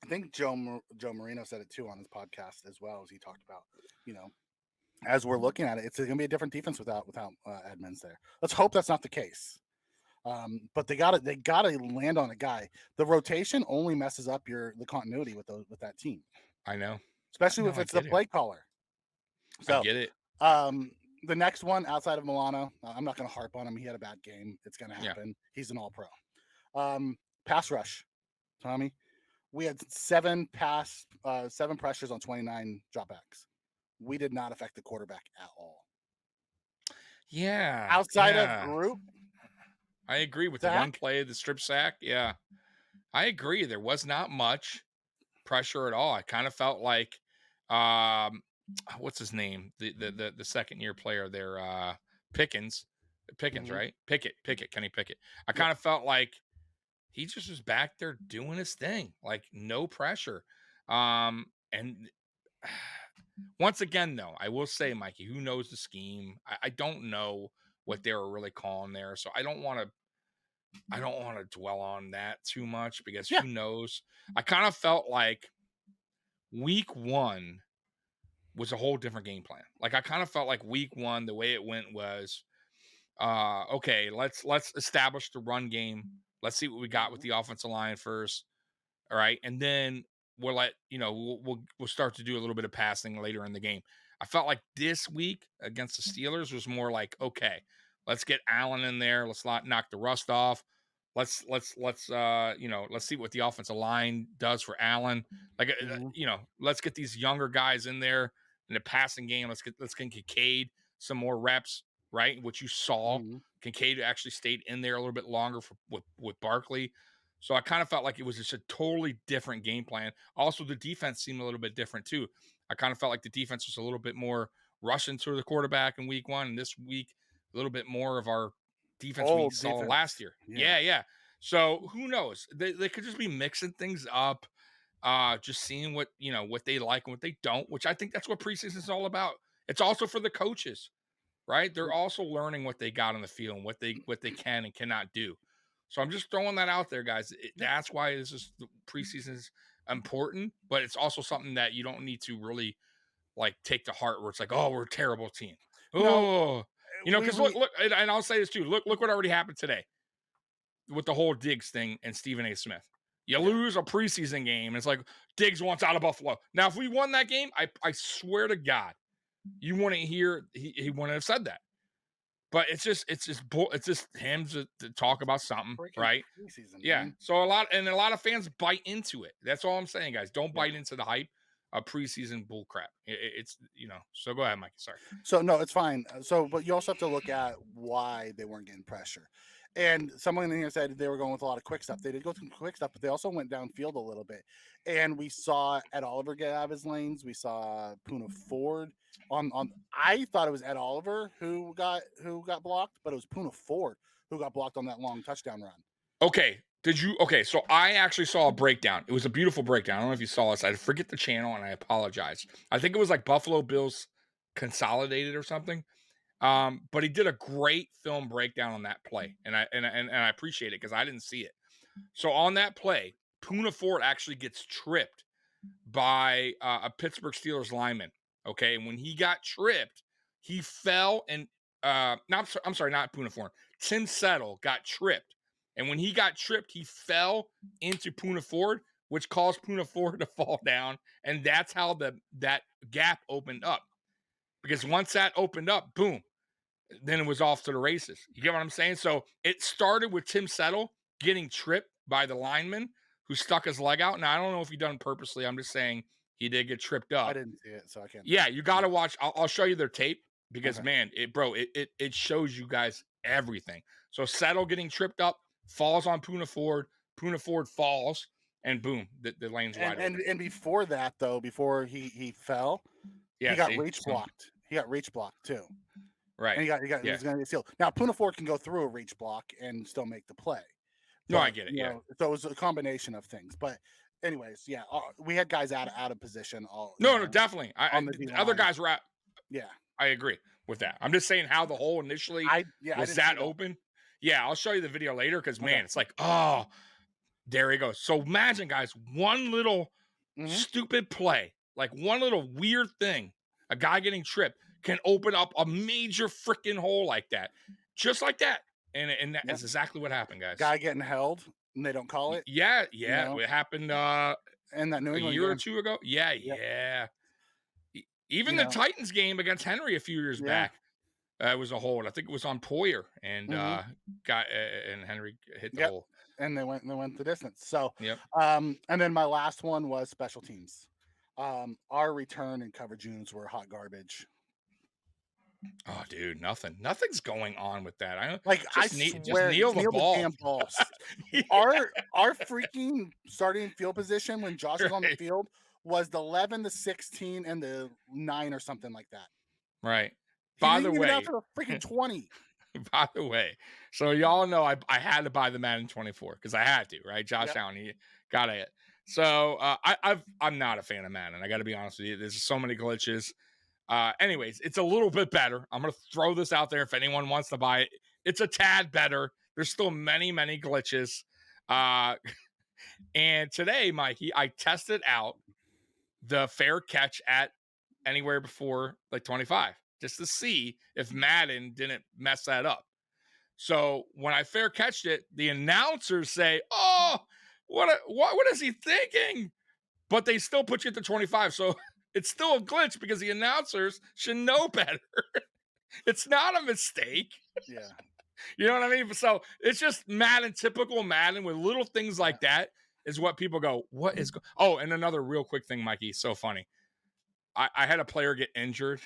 I think Joe Marino said it too on his podcast as well, as he talked about, as we're looking at it, it's going to be a different defense without Edmonds there. Let's hope that's not the case. But they gotta land on a guy. The rotation only messes up the continuity with that team. I know, especially if it's the play caller. So I get it. The next one outside of Milano, I'm not going to harp on him. He had a bad game. It's going to happen. Yeah. He's an all-pro. Pass rush, Tommy. We had 7 pressures on 29 dropbacks. We did not affect the quarterback at all. Yeah. Outside of group. I agree with the one play, the strip sack. Yeah. I agree. There was not much pressure at all. I kind of felt like, what's his name? The second year player there, Pickens, mm-hmm. Right? Pickett, Kenny Pickett. I kind of felt like he just was back there doing his thing, like no pressure. And once again, though, I will say, Mikey, who knows the scheme? I don't know what they were really calling there, so I don't want to dwell on that too much, because who knows? I kind of felt like week 1 was a whole different game plan. Like, I kind of felt like week 1, the way it went was, okay, let's establish the run game. Let's see what we got with the offensive line first. All right. And then we'll we'll start to do a little bit of passing later in the game. I felt like this week against the Steelers was more like, okay, let's get Allen in there. Let's not knock the rust off. Let's see what the offensive line does for Allen. Like, let's get these younger guys in there in the passing game. Let's get Kincaid some more reps, right? What you saw, Kincaid actually stayed in there a little bit longer with Barkley. So I kind of felt like it was just a totally different game plan. Also, the defense seemed a little bit different too. I kind of felt like the defense was a little bit more rushing to the quarterback in week 1, and this week a little bit more of our defense we saw last year. Yeah. So who knows? They could just be mixing things up, just seeing what they like and what they don't, which I think that's what preseason is all about. It's also for the coaches, right? They're also learning what they got on the field and what they can and cannot do. So I'm just throwing that out there, guys. That's why the preseason is important, but it's also something that you don't need to really like take to heart, where it's like, oh, we're a terrible team. Oh, because look, and I'll say this too. Look what already happened today with the whole Diggs thing and Stephen A. Smith. You lose a preseason game, and it's like Diggs wants out of Buffalo. Now, if we won that game, I swear to God, you wouldn't hear he wouldn't have said that. But it's just him to talk about something, right? Yeah. Man. So a lot of fans bite into it. That's all I'm saying, guys. Don't bite into the hype of preseason bull crap. It's So go ahead, Mikey. Sorry. So no, it's fine. So, but you also have to look at why they weren't getting pressure. And someone in here said they were going with a lot of quick stuff. They did go through quick stuff, but they also went downfield a little bit. And we saw Ed Oliver get out of his lanes. We saw Poona Ford on. I thought it was Ed Oliver who got blocked, but it was Poona Ford who got blocked on that long touchdown run. Okay. So I actually saw a breakdown. It was a beautiful breakdown. I don't know if you saw this. I forget the channel, and I apologize. I think it was like Buffalo Bills Consolidated or something. But he did a great film breakdown on that play, and I appreciate it because I didn't see it. So on that play, Poona Ford actually gets tripped by a Pittsburgh Steelers lineman. Okay, and when he got tripped, he fell and I'm sorry, not Poona Ford. Tim Settle got tripped, and when he got tripped, he fell into Poona Ford, which caused Poona Ford to fall down, and that's how that gap opened up. because once that opened up, boom, then it was off to the races. You get what I'm saying? So it started with Tim Settle getting tripped by the lineman who stuck his leg out. Now, I don't know if he done it purposely. I'm just saying he did get tripped I up. didn't see it, so I can't. Yeah, you got to watch. I'll show you their tape because, Okay. man, it shows you guys everything. So Settle getting tripped up, falls on Puna Ford falls, and boom, the lane's wide open. And before that, though, before he fell, Yeah, he got see? reach blocked. He got reach blocked too. Right. And he Yeah. was going to get sealed. Now, Puna Ford can go through a reach block and still make the play. No, But, I get it. you Yeah. know, so it was a combination of things. But anyways, yeah, we had guys out of position. All No, definitely. on the The other D-line. guys were out. Yeah, I agree with that. I'm just saying how the hole initially I was didn't that see that. open. Yeah, I'll show you the video later because, Okay. man, it's like, oh, there he goes. So imagine, guys, one little Mhm. stupid play, like one little weird thing, a guy getting tripped can open up a major freaking hole like that, just like that. And that Yep. is exactly what happened, guys. Guy getting held and they don't call it. Yeah, know? it happened And that New a England year or game. two ago. Yeah, Yep. yeah. Even You the know. Titans game against Henry a few years Yeah. back, it was a hold. I think it was on Poyer, and Mhm. and Henry hit the Yep. hole. And they went the distance. So, Yep. and then my last one was special teams. Our return and coverage units were hot garbage. Oh, dude, nothing's going on with that. I Like, I just swear, kneel the ball. damn balls. Yeah, Our freaking starting field position when Josh was on the Right. field was the 11, the 16, and the 9 or something like that. right. He By didn't the even way, out to the freaking 20. by the way, so y'all know I had to buy the Madden 24 because I had to, right? Josh Yep. Allen, he got it. So I'm not a fan of Madden. I got to be honest with you. There's so many glitches. Anyways, it's a little bit better. I'm gonna throw this out there if anyone wants to buy it. It's a tad better. There's still many glitches. And today, Mikey, I tested out the fair catch at anywhere before like 25, just to see if Madden didn't mess that up. So when I fair catched it, the announcers say, "Oh, what is he thinking?" But they still put you at the 25. So it's still a glitch because the announcers should know better. It's not a mistake. Yeah. You know what I mean? So it's just Madden, typical Madden with little things like that is what people go, what is oh, and another real quick thing, Mikey, so funny. I had a player get injured,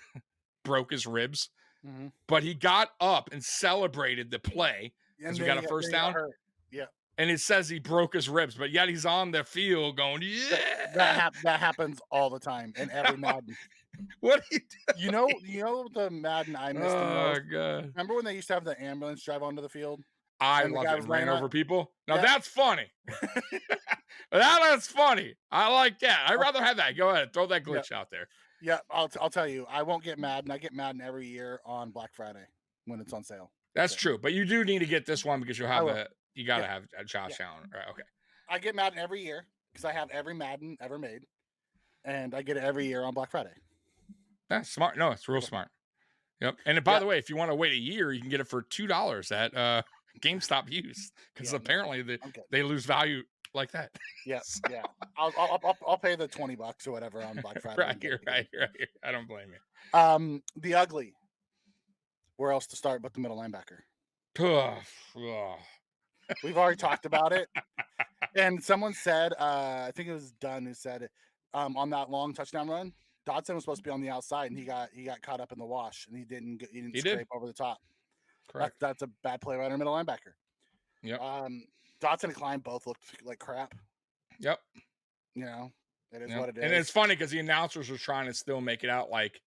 broke his ribs, Mhm. but he got up and celebrated the play because we got a first then he got down. hurt. Yeah. And it says he broke his ribs, but yet he's on the field going, yeah. That happens all the time in every Madden. What he do? You know the Madden I missed the Oh, most? God. Remember when they used to have the ambulance drive onto the field? I And the love guy it. was Ran laying over out? people. Now Yeah. that's funny. That's funny. I like that. I'd rather have that. Go ahead. Throw that glitch out there. Yeah, I'll tell you, I won't get Madden. I get Madden every year on Black Friday when it's on sale. That's it. true. But you do need to get this one because you'll have will. you got to Yeah. have a Josh Allen. Right. Okay. I get Madden every year because I have every Madden ever made, and I get it every year on Black Friday. That's smart. No, it's real smart. Yep. And by the way, if you want to wait a year, you can get it for $2 at GameStop used because apparently they lose value like that. Yeah, So- yeah. I'll pay the $20 or whatever on Black Friday. right here. I don't blame you. The ugly. Where else to start but the middle linebacker? We've already talked about it. And someone said, I think it was Dunn who said it, on that long touchdown run, Dodson was supposed to be on the outside, and he got caught up in the wash, and he didn't scrape over the top. Correct. That's a bad play by our middle linebacker. Yep. Dodson and Klein both looked like crap. Yep. You know, it is Yep. what it is. And it's funny because the announcers are trying to still make it out like,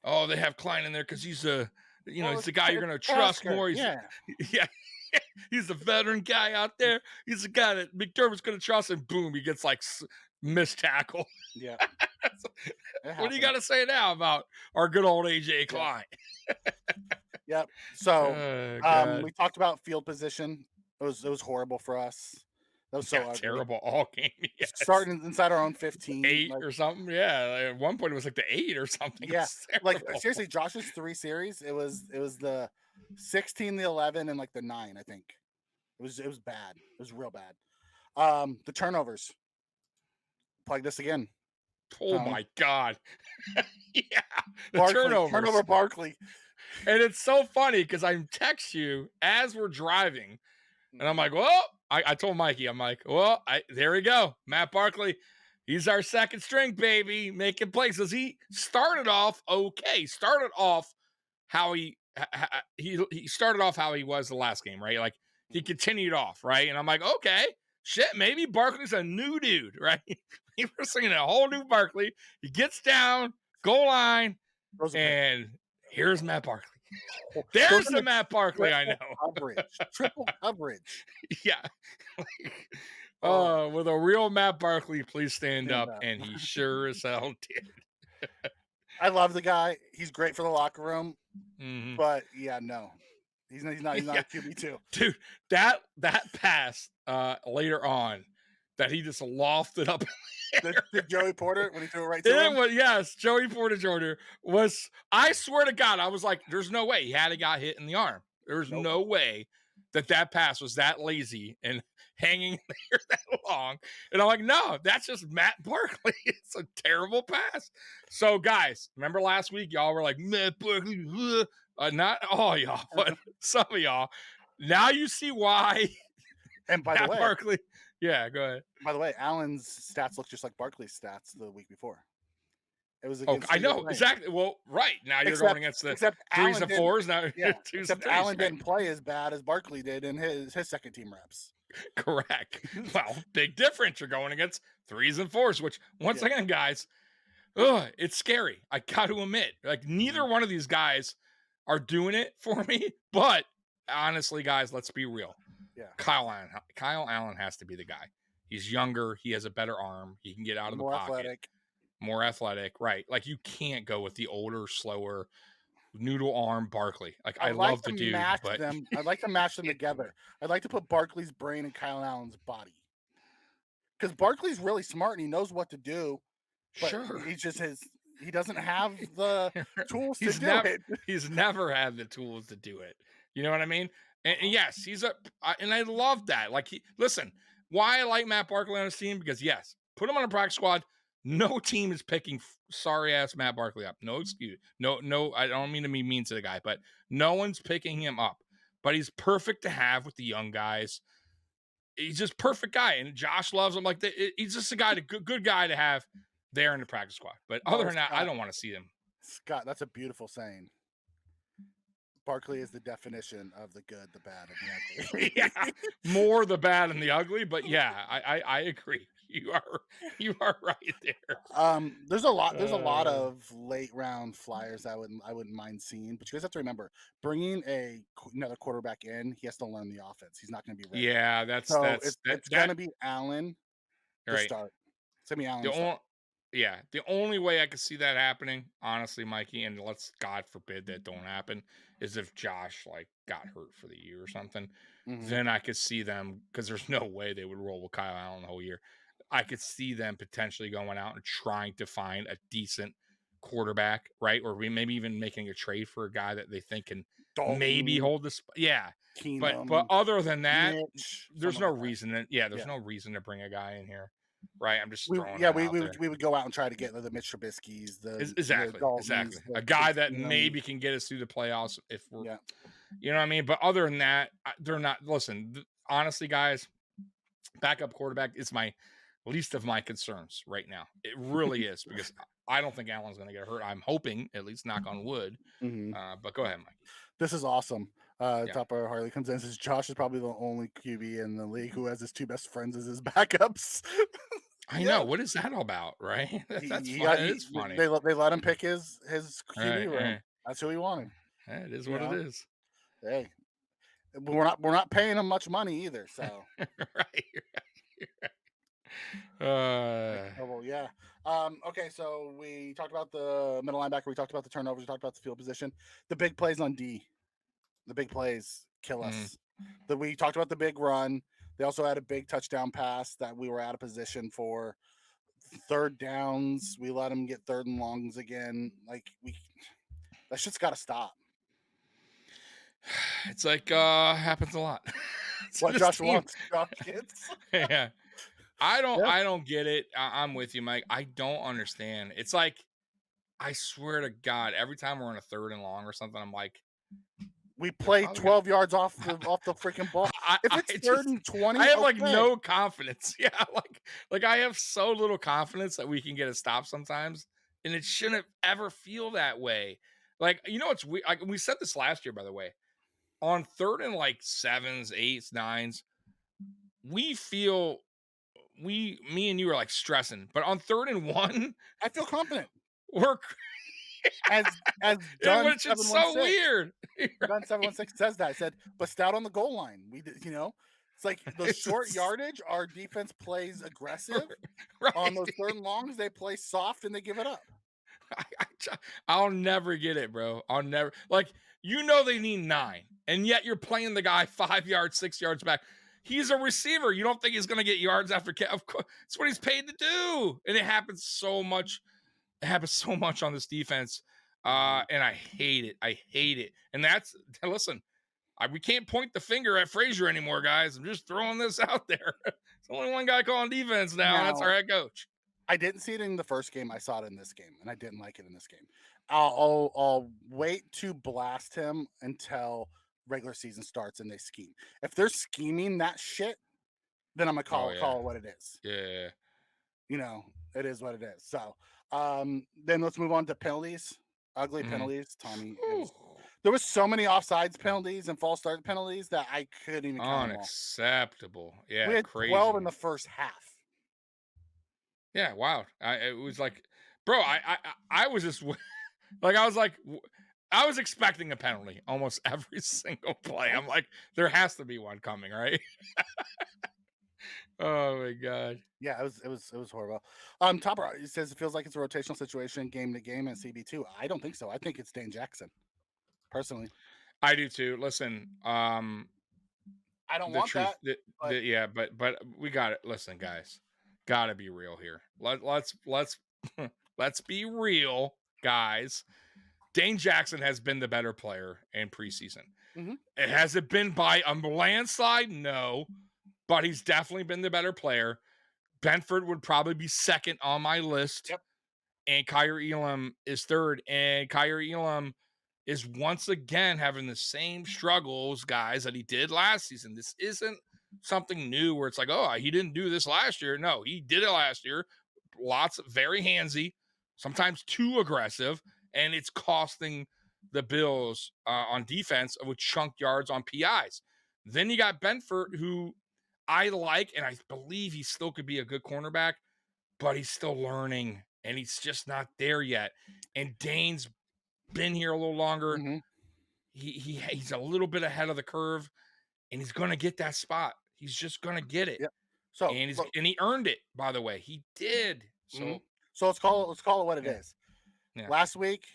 oh, they have Klein in there because he's he's the guy you're going to trust more. He's, yeah. He's the veteran guy out there. He's the guy that McDermott's going to trust, and boom, he gets like missed tackle. Yeah. What do you got to say now about our good old AJ Klein? Yep. So we talked about field position. It was horrible for us. That was so ugly. Terrible all game. Yes. Starting inside our own 15. 8 or something. Yeah. At one point it was like the 8 or something. Yeah. Like seriously, Josh's 3 series, it was the 16, the 11, and like the 9, I think. It was bad. It was real bad. The turnovers plagued us again. Oh my God. Yeah. The Barkley, turnovers. turnover Barkley. And it's so funny because I text you as we're driving, and I'm like, well, I told Mikey, I'm like, well, there we go. Matt Barkley, he's our second string, baby, making plays. Because he started off okay. Started off how he started off how he was the last game, right? Like he continued off, right? And I'm like, okay, shit, maybe Barkley's a new dude, right? We were seeing a whole new Barkley. He gets down, goal line, and here's Matt Barkley. There's the Matt Barkley I know. Triple coverage. Yeah. With a real Matt Barkley, please stand up. And he sure as hell did. I love the guy. He's great for the locker room. Mm-hmm. But yeah, no. He's not a QB2. Dude, that pass later on that he just lofted up. Did Joey Porter when he threw it right to him? Yes, Joey Porter Jr. was, I swear to God, I was like, there's no way he had a guy hit in the arm. There's no way that pass was that lazy and hanging there that long. And I'm like, no, that's just Matt Barkley. It's a terrible pass. So, guys, remember last week, y'all were like, Matt Barkley, not all y'all, but some of y'all. Now you see why. And by the way, Barkley. Yeah, go ahead. By the way, Allen's stats look just like Barkley's stats the week before. It was against I know exactly. Well, right now you're going against the 3s and 4s now. Yeah, except Allen didn't play as bad as Barkley did in his second team reps. Correct. Well, big difference. You're going against 3s and 4s, which once again, guys, it's scary. I got to admit, like neither one of these guys are doing it for me. But honestly, guys, let's be real. Yeah, Kyle Allen has to be the guy. He's younger. He has a better arm. He can get out of the pocket. More athletic, right? Like you can't go with the older, slower, noodle arm Barkley. Like I love the dude, but I'd like to match them together. I'd like to put Barkley's brain in Kyle Allen's body because Barkley's really smart and he knows what to do. But he's just he doesn't have the tools to do it. He's never had the tools to do it. You know what I mean? And yes, and I love that. Like listen, why I like Matt Barkley on his team because yes, put him on a practice squad. No team is picking sorry ass Matt Barkley up. No excuse. No. I don't mean to be mean to the guy, but no one's picking him up. But he's perfect to have with the young guys. He's just perfect guy, and Josh loves him. Like he's just a guy, good guy to have there in the practice squad. But other than that, I don't want to see him. Scott, that's a beautiful saying. Barkley is the definition of the good, the bad, and the ugly. Yeah, more the bad and the ugly, but yeah, I agree. You are right there. There's a lot of late round flyers I wouldn't mind seeing, but you guys have to remember bringing another quarterback in, he has to learn the offense. He's not going to be ready. Yeah, it's going to be Allen to start. It's going to be Allen. The only way I could see that happening, honestly, Mikey, and let's God forbid that don't happen, is if Josh got hurt for the year or something. Mm-hmm. Then I could see them because there's no way they would roll with Kyle Allen the whole year. I could see them potentially going out and trying to find a decent quarterback, right? Or maybe even making a trade for a guy that they think can maybe hold this. Yeah. Keenum, but other than that, Mitch, there's no reason. No reason to bring a guy in here. Right. I'm just throwing we would go out and try to get the Mitch Trubisky's, exactly. A guy that maybe can get us through the playoffs if we're you know what I mean? But other than that, they're not honestly, guys, backup quarterback is my least of my concerns right now. It really is because I don't think Allen's going to get hurt. I'm hoping, at least knock on wood. Mm-hmm. But go ahead, Mike. This is awesome. Topper Harley comes in and says Josh is probably the only QB in the league who has his two best friends as his backups. I know. What is that all about, right? It's funny. They let him pick his QB room. Right. That's who he wanted. It is what it is. Hey, we're not paying him much money either. So right. Yeah. Okay, so we talked about the middle linebacker. We talked about the turnovers. We talked about the field position. The big plays on D. The big plays kill us. We talked about the big run. They also had a big touchdown pass that we were out of position for. Third downs, we let them get third and longs again. That shit's got to stop. It's happens a lot. What Josh wants, Josh gets. Yeah. I Yeah. don't get it. I'm with you, Mike. I don't understand. It's like, I swear to God, every time we're on a 3rd and long or something, I'm like, We they're play probably gonna 12 yards off the freaking ball. If it's third and I 20, have like okay. no confidence. Yeah, like I have so little confidence that we can get a stop sometimes, and it shouldn't ever feel that way. Like, you know, it's we like we said this last year, by the way. On 3rd and like 7s, 8s, 9s, we feel me and you are like stressing, but on 3rd and 1, I feel confident. we're As Done which is so 716. weird. Done 716 says that. I said, but stout on the goal line. We did, it's like the It's short just- yardage, our defense plays aggressive. right. On those 3rd and longs, they play soft and they give it up. I'll never get it, bro. I'll never, like, you know, they need 9, and yet you're playing the guy 5 yards, 6 yards back. He's a receiver. You don't think he's going to get yards after Of course, it's what he's paid to do, and it happens so much. It happens so much on this defense, and I hate it. I hate it. And that's listen. We can't point the finger at Frazier anymore, guys. I'm just throwing this out there. It's only one guy calling defense now, and that's our head coach. I didn't see it in the first game. I saw it in this game, and I didn't like it in this game. I'll wait to blast him until regular season starts and they scheme. If they're scheming that shit, then I'm gonna call it what it is. Yeah. It is what it is. So then let's move on to penalties. Ugly penalties, Tommy. There was so many offsides penalties and false start penalties that I couldn't even count them all. Unacceptable. Yeah, We had crazy. 12 in the first half. Yeah, wow. It was like, bro, I was just like, I was expecting a penalty almost every single play. I'm like, there has to be one coming, right? Oh my God. Yeah, it was horrible. Topper, he says it feels like it's a rotational situation game to game and CB2. I don't think so. I think it's Dane Jackson, personally. I do too. Listen, I don't want truth, that. but we got it. Listen, guys, gotta be real here. Let's let's be real, guys. Dane Jackson has been the better player in preseason. Has it been by a landslide? No, but he's definitely been the better player. Benford would probably be second on my list. Yep. And Kyer Elam is third. And Kyer Elam is once again having the same struggles, guys, that he did last season. This isn't something new where it's like, oh, he didn't do this last year. No, he did it last year. Very handsy, sometimes too aggressive, and it's costing the Bills on defense with chunk yards on PIs. Then you got Benford, who I like, and I believe he still could be a good cornerback, but he's still learning, and he's just not there yet. And Dane's been here a little longer. He's a little bit ahead of the curve, and he's going to get that spot. He's just going to get it. Yep. So and he earned it, by the way. He did. So let's call it what it is. Yeah. Last week,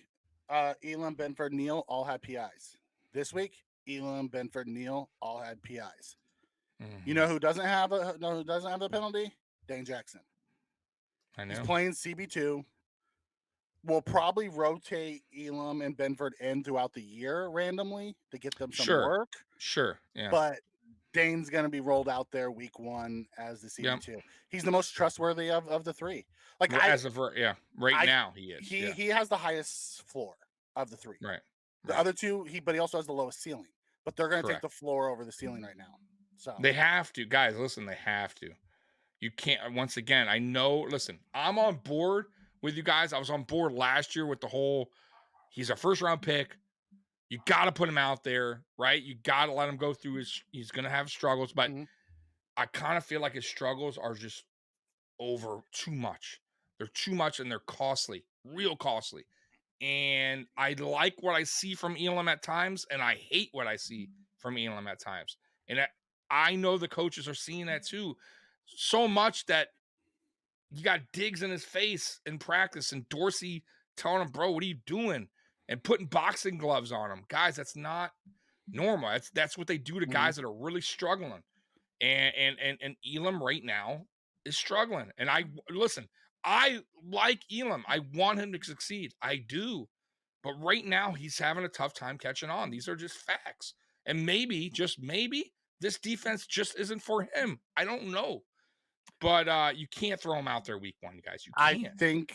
Elam, Benford, Neal all had PIs. This week, Elam, Benford, Neal all had PIs. You know who doesn't have the penalty? Dane Jackson. I know. He's playing CB2. We'll probably rotate Elam and Benford in throughout the year randomly to get them some work. Sure. Yeah. But Dane's going to be rolled out there week 1 as the CB2. Yep. He's the most trustworthy of the 3. Like now he is. He has the highest floor of the 3. Right. The other 2, but he also has the lowest ceiling. But they're going to take the floor over the ceiling right now. So they have to, guys. Listen, they have to. You can't. Once again, I know. Listen, I'm on board with you guys. I was on board last year with the whole. He's a first round pick. You got to put him out there, right? You got to let him go through he's going to have struggles, but I kind of feel like his struggles are just over too much. They're too much and they're costly, real costly. And I like what I see from Elam at times, and I hate what I see from Elam at times. And I know the coaches are seeing that too, so much that you got Diggs in his face in practice and Dorsey telling him, bro, what are you doing? And putting boxing gloves on him. Guys, that's not normal. That's what they do to guys that are really struggling. And Elam right now is struggling. And I like Elam. I want him to succeed. I do. But right now he's having a tough time catching on. These are just facts. And maybe, just maybe, this defense just isn't for him. I don't know. But you can't throw him out there week 1, guys. You can't.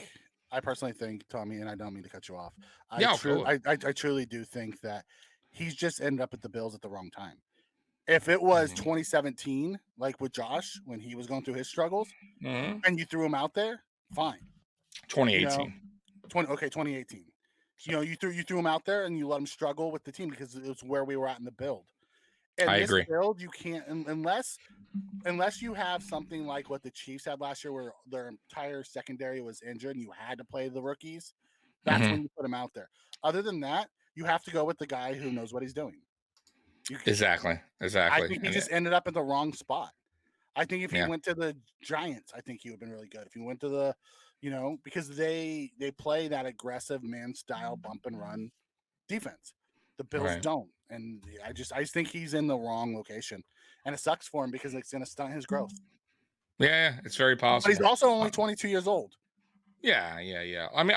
I personally think, Tommy, and I don't mean to cut you off. Yeah, go ahead. I truly do think that he's just ended up at the Bills at the wrong time. If it was 2017, like with Josh, when he was going through his struggles, and you threw him out there, fine. 2018. 2018. You threw him out there and you let him struggle with the team because it was where we were at in the build. And I this agree. build, you can't unless you have something like what the Chiefs had last year, where their entire secondary was injured and you had to play the rookies. That's when you put him out there. Other than that, you have to go with the guy who knows what he's doing. Exactly. I think he just ended up in the wrong spot. I think if he Yeah. went to the Giants, I think he would have been really good. If he went to the, because they play that aggressive man style bump and run defense. The Bills Right. don't, and I just think he's in the wrong location, and it sucks for him because it's going to stunt his growth. Yeah, it's very possible. But he's also only 22 years old. Yeah. I mean,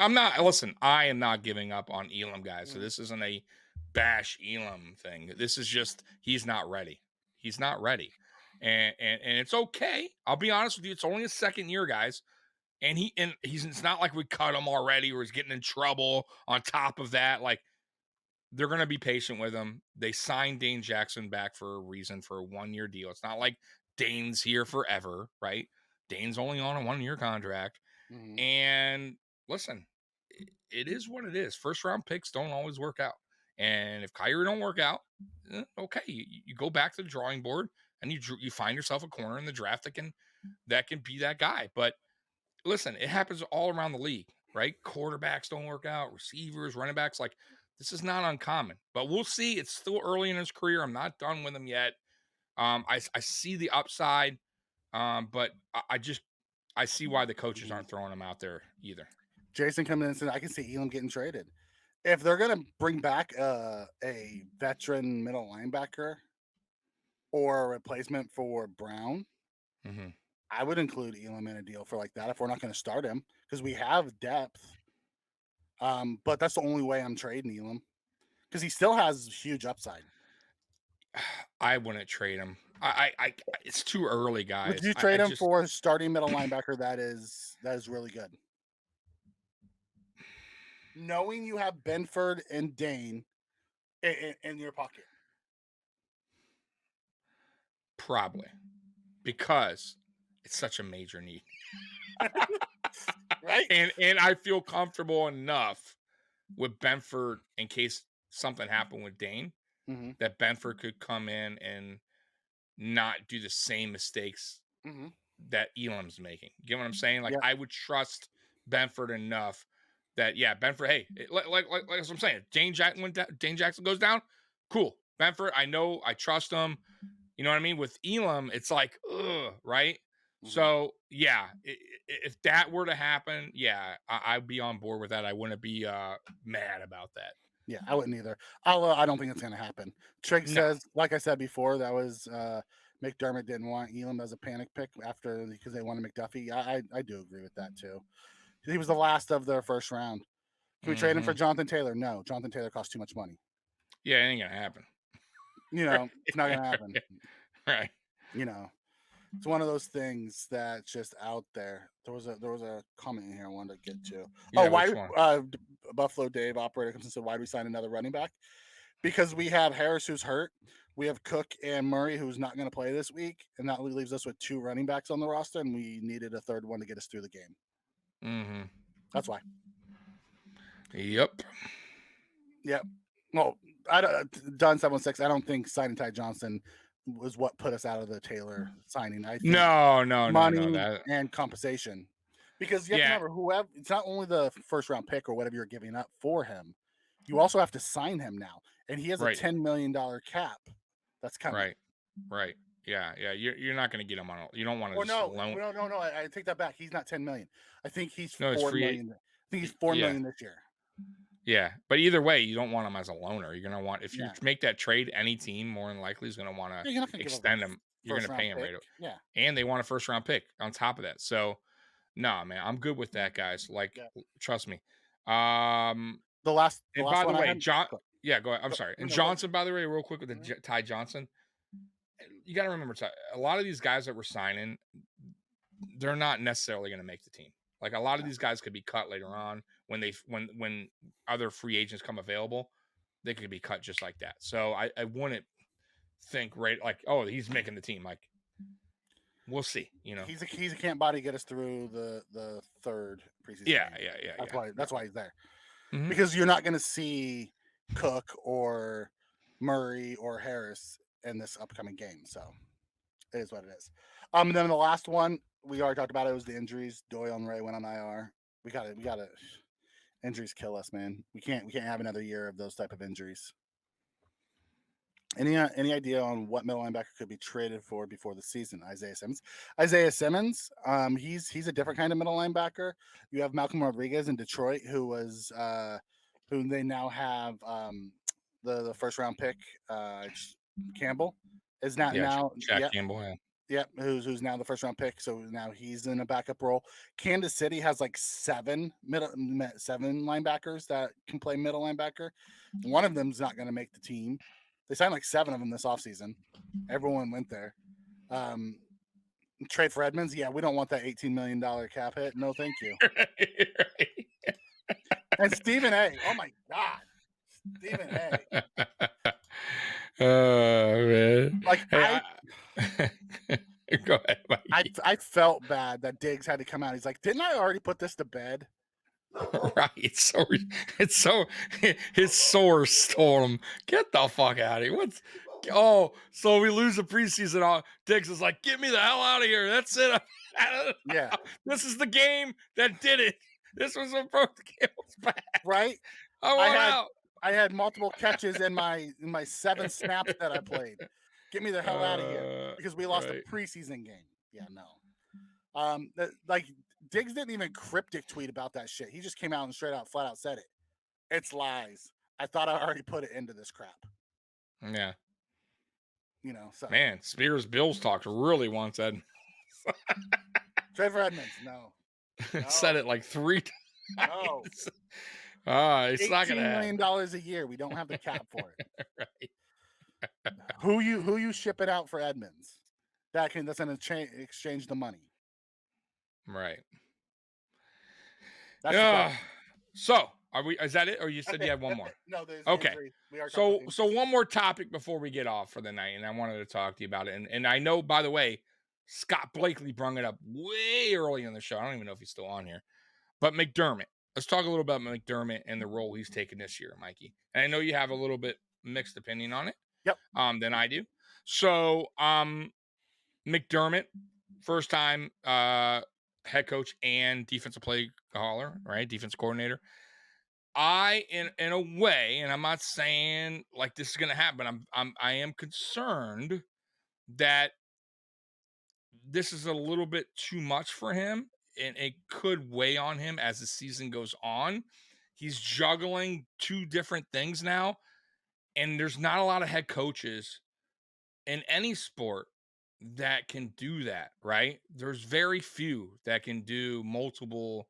I am not giving up on Elam, guys. So this isn't a bash Elam thing. This is just he's not ready. He's not ready. And it's okay. I'll be honest with you. It's only his second year, guys. And it's not like we cut him already or he's getting in trouble on top of that. Like, they're going to be patient with him. They signed Dane Jackson back for a reason, for a 1-year deal. It's not like Dane's here forever, right? Dane's only on a 1-year contract. And listen, it is what it is. First round picks don't always work out. And if Kyrie don't work out, okay, you go back to the drawing board and you find yourself a corner in the draft that can be that guy. But listen, it happens all around the league, right? Quarterbacks don't work out, receivers, running backs. Like, this is not uncommon. But we'll see. It's still early in his career. I'm not done with him yet. I see the upside, but I see why the coaches aren't throwing him out there either. Jason coming in and said, I can see Elam getting traded. If they're going to bring back a veteran middle linebacker or a replacement for Brown, I would include Elam in a deal for like that if we're not going to start him, because we have depth. But that's the only way I'm trading Elam, because he still has huge upside. I wouldn't trade him. It's too early, guys. Would you trade him for a starting middle linebacker that is really good? Knowing you have Benford and Dane in your pocket. Probably. Because it's such a major need. Right? And I feel comfortable enough with Benford in case something happened with Dane, that Benford could come in and not do the same mistakes that Elam's making. You get what I'm saying? Like, I would trust Benford enough that, Benford, hey, like I'm saying, Dane Jackson goes down, cool. Benford, I trust him. You know what I mean? With Elam, it's like, right? So, if that were to happen, I'd be on board with that. I wouldn't be mad about that. Yeah, I wouldn't either. I don't think it's going to happen. Trigg says, like I said before, that was McDermott didn't want Elam as a panic pick because they wanted McDuffie. I do agree with that too. He was the last of their first round. Can we trade him for Jonathan Taylor? No, Jonathan Taylor costs too much money. Yeah, it ain't going to happen. It's not going to happen. Right. It's one of those things that's just out there. There was a comment in here I wanted to get to. Yeah, Buffalo Dave operator comes and said, why do we sign another running back? Because we have Harris, who's hurt. We have Cook and Murray, who's not going to play this week, and that leaves us with 2 running backs on the roster, and we needed a third one to get us through the game. That's why. Yep. Well, Don 716. I don't think signing Ty Johnson was what put us out of the Taylor signing. I think no, money that... and compensation, because you have to remember, it's not only the first round pick or whatever you're giving up for him, you also have to sign him now, and he has a $10 million cap that's coming. Right. Yeah. You're not going to get him on. You don't want to. No. I take that back. He's not 10 million. I think he's 4 million. I think he's 4 million this year. Yeah, but either way, you don't want him as a loaner. You're going to want, if you make that trade, any team more than likely is going to want to extend him. You're going to pay him right away. Yeah. And they want a first round pick on top of that. So, no, man, I'm good with that, guys. Like, trust me. By the way, John. Yeah, go ahead. I'm sorry. And Johnson, by the way, real quick with the Ty Johnson. You got to remember, a lot of these guys that we're signing, they're not necessarily going to make the team. Like a lot of these guys could be cut later on when other free agents come available. They could be cut just like that. So I wouldn't think like, oh, he's making the team. Like we'll see. He's a camp body to get us through the third preseason. Yeah. That's why he's there. Mhm. Because you're not going to see Cook or Murray or Harris in this upcoming game. So it is what it is. And then the last one we already talked about, it was the injuries. Doyle and Ray went on IR. We got to injuries kill us, man. We can't have another year of those type of injuries. Any idea on what middle linebacker could be traded for before the season? Isaiah Simmons. He's a different kind of middle linebacker. You have Malcolm Rodriguez in Detroit, who they now have the first round pick, Campbell is not now. Jack Campbell. Yeah. Yep, who's now the first round pick. So now he's in a backup role. Kansas City has like seven linebackers that can play middle linebacker. One of them's not going to make the team. They signed like 7 of them this offseason. Everyone went there. Trade for Edmonds. Yeah, we don't want that $18 million cap hit. No, thank you. And Stephen A. Oh my God, Stephen A. Oh man! Like hey, go ahead, Mikey. I felt bad that Diggs had to come out. He's like, didn't I already put this to bed? Right. It's so his source told him, get the fuck out of here. So we lose the preseason. Diggs is like, get me the hell out of here. That's it. Yeah. This is the game that did it. This was what broke the camel's back. Right. I want out. I had multiple catches in my 7 snaps that I played. Get me the hell out of here because we lost a preseason game. Yeah, no. Like Diggs didn't even cryptic tweet about that shit. He just came out and flat out said it. It's lies. I thought I already put it into this crap. Yeah. So man, Spears Bills talked really once said. Trade for Edmonds, no. Said it like 3 times. No. It's not gonna $18 million a year. We don't have the cap for it. Right. Who you ship it out for Edmonds? That's gonna exchange the money. Right. That's so is that it? Or you said you had one more? No, there's okay. So one more topic before we get off for the night, and I wanted to talk to you about it. And I know, by the way, Scott Blakely brung it up way early in the show. I don't even know if he's still on here. But McDermott. Let's talk a little about McDermott and the role he's taken this year, Mikey. And I know you have a little bit mixed opinion on it. Yep. Than I do. So McDermott, first time head coach and defensive play caller, right? Defensive coordinator. In a way, and I'm not saying like this is gonna happen, I am concerned that this is a little bit too much for him, and it could weigh on him as the season goes on. He's juggling 2 different things now, and there's not a lot of head coaches in any sport that can do that, right? There's very few that can do multiple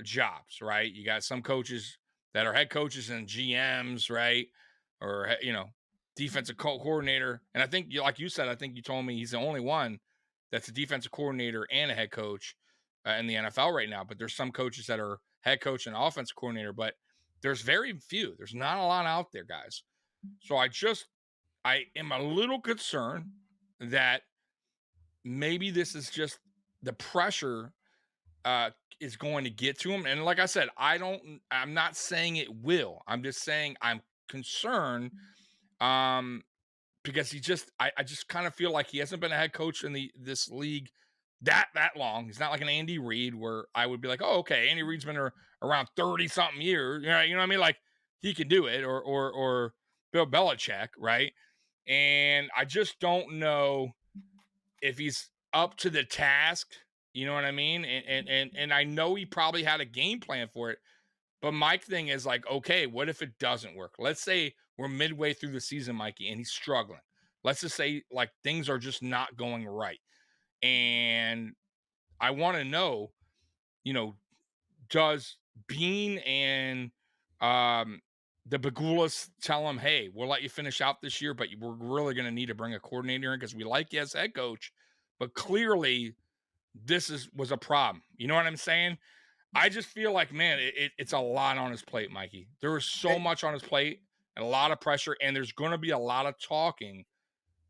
jobs, right? You got some coaches that are head coaches and GMs, right? Or, defensive coordinator. And I think, like you said, I think you told me he's the only one that's a defensive coordinator and a head coach in the NFL right now. But there's some coaches that are head coach and offensive coordinator, but there's very few. There's not a lot out there, guys. So I am a little concerned that maybe this is just the pressure is going to get to him. And like I said, I'm not saying it will. I'm just saying I'm concerned because I just kind of feel like he hasn't been a head coach in this league that long. He's not like an Andy Reid where I would be like, oh, okay, Andy Reid's been around 30 something years. You know what I mean? Like he can do it, or Bill Belichick, right? And I just don't know if he's up to the task. You know what I mean? And I know he probably had a game plan for it. But my thing is like, okay, what if it doesn't work? Let's say we're midway through the season, Mikey, and he's struggling. Let's just say like things are just not going right. And I want to know, does Bean and the Bagulas tell him, hey, we'll let you finish out this year, but we're really going to need to bring a coordinator in because we like you as head coach. But clearly was a problem. You know what I'm saying? I just feel like, man, it's a lot on his plate, Mikey. There is so much on his plate and a lot of pressure, and there's going to be a lot of talking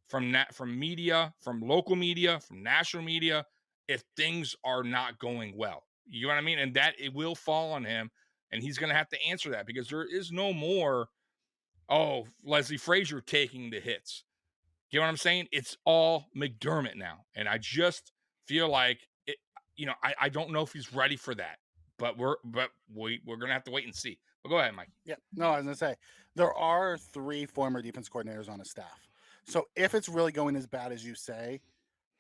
from media, from local media, from national media, if things are not going well. You know what I mean? And that it will fall on him, and he's going to have to answer that because there is no more, oh, Leslie Frazier taking the hits. You know what I'm saying? It's all McDermott now. And I just feel like it, I don't know if he's ready for that. But we're gonna have to wait and see. But go ahead, Mike. Yeah, no, I was gonna say there are 3 former defense coordinators on his staff. So if it's really going as bad as you say,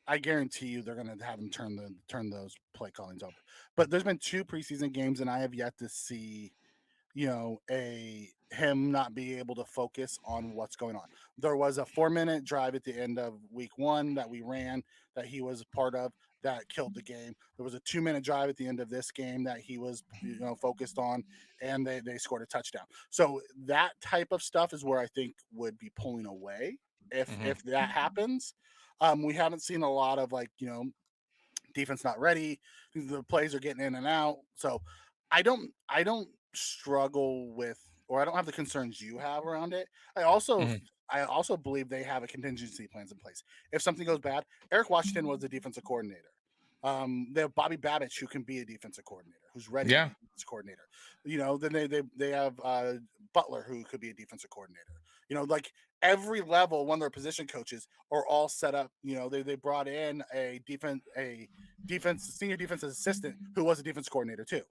I guarantee you they're gonna have him turn those play callings over. But there's been 2 preseason games, and I have yet to see a him not be able to focus on what's going on. There was a 4-minute drive at the end of week 1 that we ran that he was part of that killed the game. There was a 2-minute drive at the end of this game that he was focused on, and they scored a touchdown. So that type of stuff is where I think would be pulling away if that happens. We haven't seen a lot of defense not ready. The plays are getting in and out. So I don't struggle with, or I don't have the concerns you have around it. Mhm. I also believe they have a contingency plans in place. If something goes bad, Eric Washington was the defensive coordinator. They have Bobby Babich who can be a defensive coordinator, who's ready to be Yeah. a defensive coordinator. Then they have Butler who could be a defensive coordinator. Like every level, one of their position coaches are all set up. They brought in a senior defense assistant who was a defense coordinator too.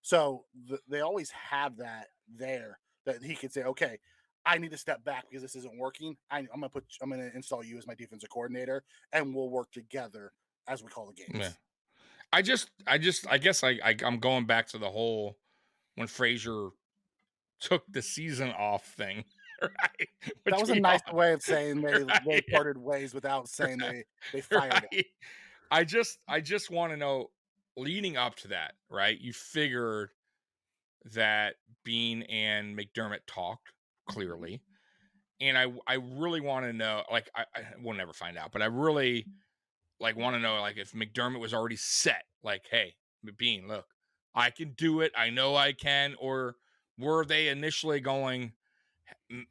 So they always have that there that he could say, okay, I need to step back because this isn't working. I'm gonna install you as my defensive coordinator, and we'll work together as we call the Yeah. games. I guess I'm going back to the whole when Frazier took the season off thing, right? That Which was a we all, nice way of saying they right, parted ways without saying they fired him. right. I just want to know, leading up to that, right? You figured that Bean and McDermott talked Mhm. clearly, and I really want to know, like we'll never find out, but I really like want to know, like, if McDermott was already set, like, hey, Bean, look, I can do it, I know I can, or were they initially going,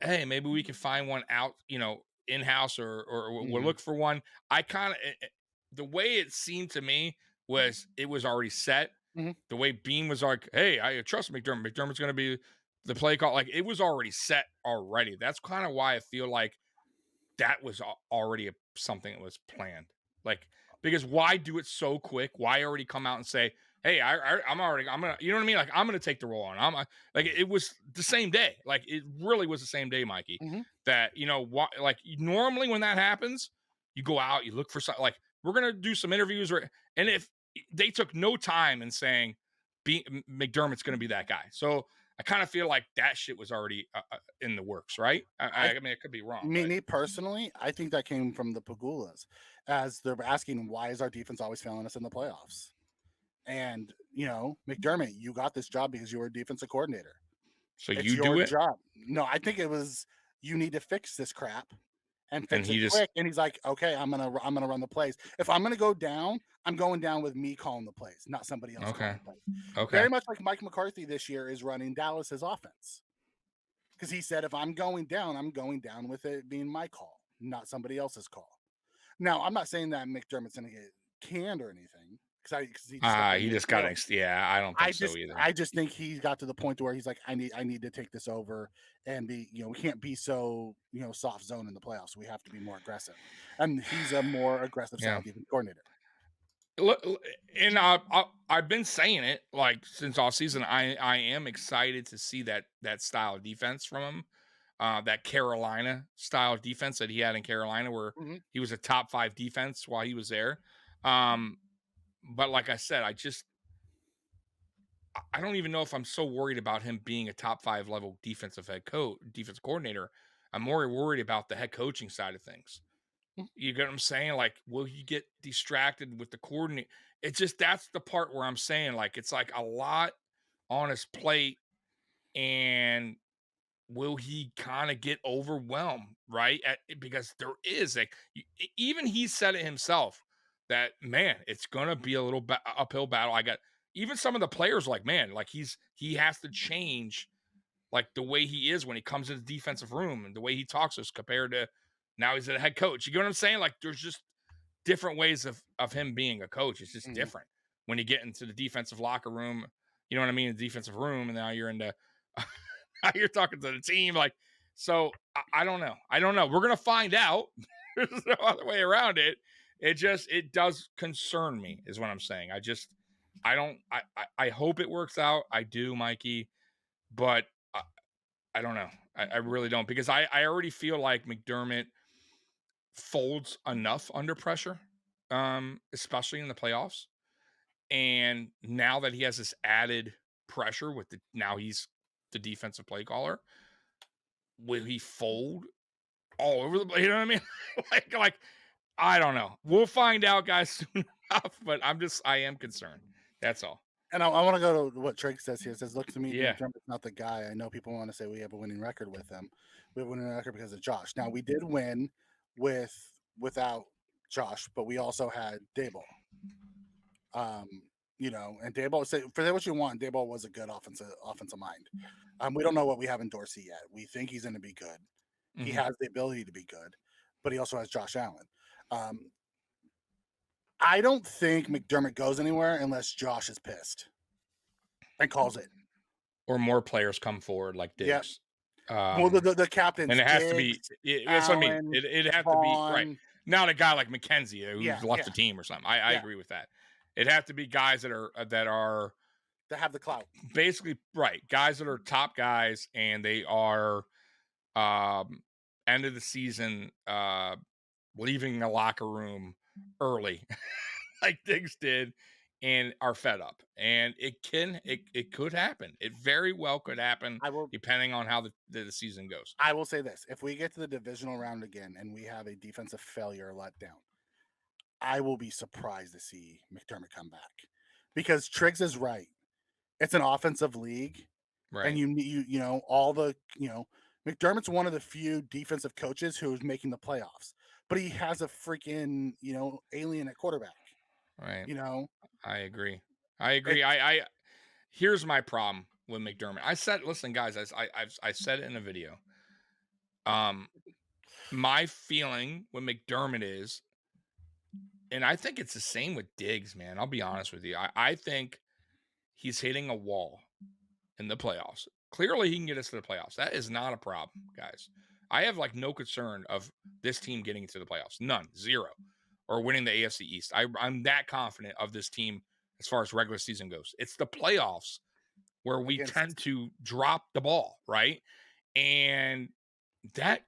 hey, maybe we can find one out, in house, or we'll Mhm. look for one. I kind of the way it seemed to me was it was already set. Mhm. The way Bean was like, hey, I trust McDermott. McDermott's going to be the play call. Like it was already set already. That's kind of why I feel like that was already something that was planned. Like, because why do it so quick? Why already come out and say, "Hey, I'm gonna," you know what I mean? Like, I'm gonna take the role on. Like, it was the same day. Like, it really was the same day, Mikey. Mhm. That what? Like, normally when that happens, you go out, you look for something. Like, we're gonna do some interviews, and if they took no time in saying, McDermott's gonna be that guy, so I kind of feel like that shit was already in the works, right? I I mean, it could be wrong, but Me personally, I think that came from the Pagulas, as they're asking why is our defense always failing us in the playoffs. And McDermott, you got this job because you were a defensive coordinator. so It's you your do it, job. No, I think it was you need to fix this crap and and fix it he just quick. And he's like, okay, I'm gonna run the plays. If I'm gonna go down, I'm going down with me calling the plays, not somebody else calling okay, the plays. okay. Very much like Mike McCarthy this year is running Dallas's offense because he said if I'm going down with it being my call, not somebody else's call. Now, I'm not saying that McDermott's gonna get canned or anything because he just got the He new just got deal. an yeah. I don't think so either. I just think he got to the point where he's like, I need to take this over and be, we can't be so, soft zone in the playoffs. We have to be more aggressive. And he's a more aggressive Yeah. style defense coordinator. And I've been saying it like since all season. I am excited to see that style of defense from him. That Carolina style of defense that he had in Carolina, where Hmm. he was a top 5 defense while he was there. Um, but like I said, I don't even know if I'm so worried about him being a top 5 level defense coordinator. I'm more worried about the head coaching side of things. You get what I'm saying? Like, will he get distracted with the coordinate? It's just that's the part where I'm saying, like, it's like a lot on his plate, and will he kind of get overwhelmed, right? Because there is like, even he said it himself that, man, it's gonna be a little uphill battle. I got even some of the players like, man, like he has to change like the way he is when he comes in the defensive room and the way he talks to us compared to now he's a head coach. You get what I'm saying? Like there's just different ways of him being a coach. It's just different when you get into the defensive locker room. You know what I mean? The defensive room, and now you're into now you're talking to the team. Like, so I don't know. I don't know. We're gonna find out. There's no other way around it. It does concern me, is what I'm saying. I hope it works out. I do, Mikey, but I don't know. I really don't, because I already feel like McDermott folds enough under pressure, especially in the playoffs. And now that he has this added pressure with now he's the defensive play caller, will he fold all over the place? You know what I mean? like I don't know. We'll find out, guys, soon enough. But I am concerned. That's all. And I want to go to what Trigg says here. It says, look, to me, Yeah. McDermott's not the guy. I know people want to say we have a winning record with him. We have a winning record because of Josh. Now, we did win without Josh, but we also had Daboll. And Daboll, say what you want, Daboll was a good offensive mind. We don't know what we have in Dorsey yet. We think he's going to be good. He has the ability to be good, but he also has Josh Allen. I don't think McDermott goes anywhere unless Josh is pissed and calls it. Or more players come forward like Diggs. Yep. Well, the captains. And it has Diggs, to be, that's what I mean. It has to be, right. Not a guy like McKenzie who's left the team or something. I agree with that. It has to be guys that have the clout. Basically, right. Guys that are top guys, and they are end of the season leaving the locker room early like Diggs did, and are fed up. And it could happen. It very well could happen, depending on how the season goes. I will say this. If we get to the divisional round again and we have a defensive failure letdown, I will be surprised to see McDermott come back, because Triggs is right. It's an offensive league, right? And McDermott's one of the few defensive coaches who's making the playoffs, but he has a freaking alien at quarterback, right? I agree. I here's my problem with McDermott. I said, listen, guys, I said it in a video. My feeling with McDermott is, and I think it's the same with Diggs, man. I'll be honest with you. I think he's hitting a wall in the playoffs. Clearly, he can get us to the playoffs. That is not a problem, guys. I have no concern of this team getting into the playoffs. None. Zero. Or winning the AFC East. I'm that confident of this team as far as regular season goes. It's the playoffs where we tend to drop the ball, right? And that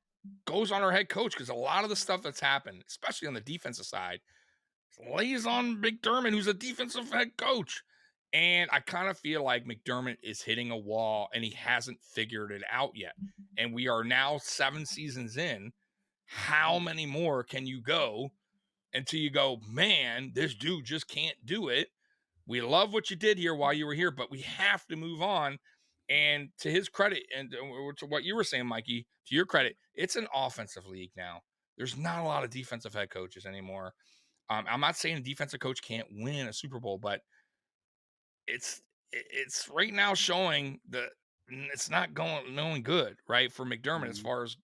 goes on our head coach, because a lot of the stuff that's happened, especially on the defensive side, lays on McDermott, who's a defensive head coach. And I kind of feel like McDermott is hitting a wall and he hasn't figured it out yet. And we are now 7 seasons in. How many more can you go until you go, man, this dude just can't do it? We love what you did here while you were here, but we have to move on. And to his credit, and to what you were saying, Mikey, to your credit, it's an offensive league now. There's not a lot of defensive head coaches anymore. I'm not saying a defensive coach can't win a Super Bowl, but it's right now showing that it's not going good, right, for McDermott, as far as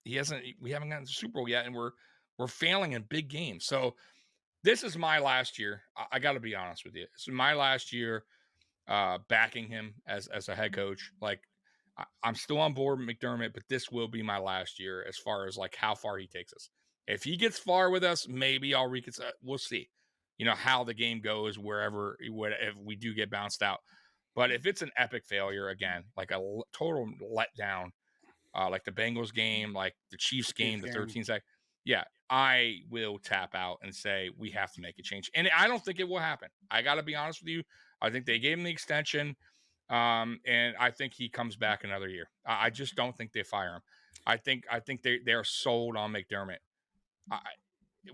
we haven't gotten to the Super Bowl yet, and we're failing in big games. So this is my last year. I got to be honest with you. This is my last year backing him as a head coach. Like, I'm still on board with McDermott, but this will be my last year as far as how far he takes us. If he gets far with us, maybe I'll reconsider. We'll see, how the game goes if we do get bounced out. But if it's an epic failure again, like a total letdown, like the Bengals game, like the Chiefs game, the 13-sack, yeah, I will tap out and say we have to make a change. And I don't think it will happen. I got to be honest with you. I think they gave him the extension, and I think he comes back another year. I just don't think they fire him. I think they're sold on McDermott.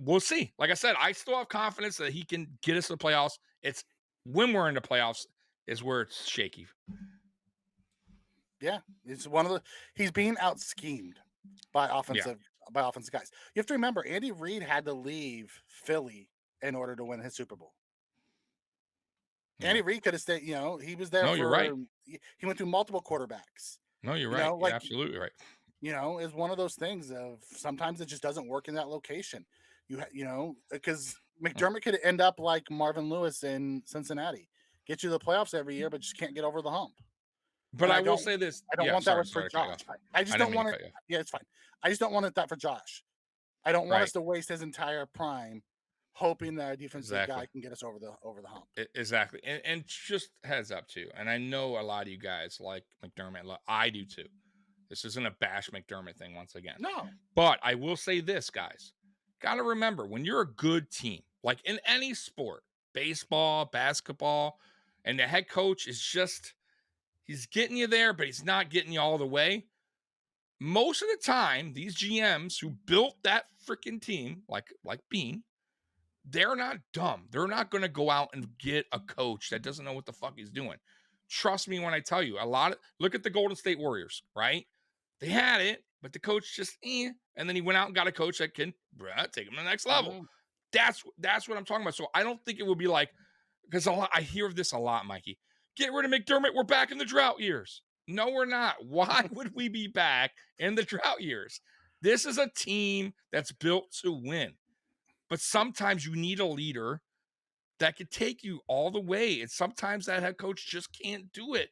We'll see. Like I said, I still have confidence that he can get us to the playoffs. It's when we're in the playoffs is where it's shaky. Yeah, it's he's being out schemed by offensive guys. You have to remember, Andy Reid had to leave Philly in order to win his Super Bowl. Yeah. Andy Reid could have stayed, he was there No, for, you're right. He went through multiple quarterbacks. No, you're You right. know, You're like, absolutely right. It's one of those things of sometimes it just doesn't work in that location. Because McDermott could end up like Marvin Lewis in Cincinnati, get you to the playoffs every year, but just can't get over the hump. But And I will say this. I don't Yeah, want sorry, that for sorry to cut you Josh. off. I just I don't didn't mean want to it. cut you off. Yeah, it's fine. I just don't want that for Josh. I don't want Right. us to waste his entire prime hoping that our defensive Exactly. guy can get us over the hump. Exactly. And just heads up too. And I know a lot of you guys like McDermott. I do too. This isn't a bash McDermott thing once again. No. But I will say this, guys. Got to remember, when you're a good team, like in any sport, baseball, basketball, and the head coach is just, he's getting you there, but he's not getting you all the way. Most of the time, these GMs who built that freaking team, like Bean, they're not dumb. They're not going to go out and get a coach that doesn't know what the fuck he's doing. Trust me when I tell you, look at the Golden State Warriors, right? They had it, but the coach just, and then he went out and got a coach that can take him to the next level. Mhm. That's what I'm talking about. So I don't think it would be like, because I hear this a lot, Mikey. Get rid of McDermott. We're back in the drought years. No, we're not. Why would we be back in the drought years? This is a team that's built to win. But sometimes you need a leader that could take you all the way. And sometimes that head coach just can't do it.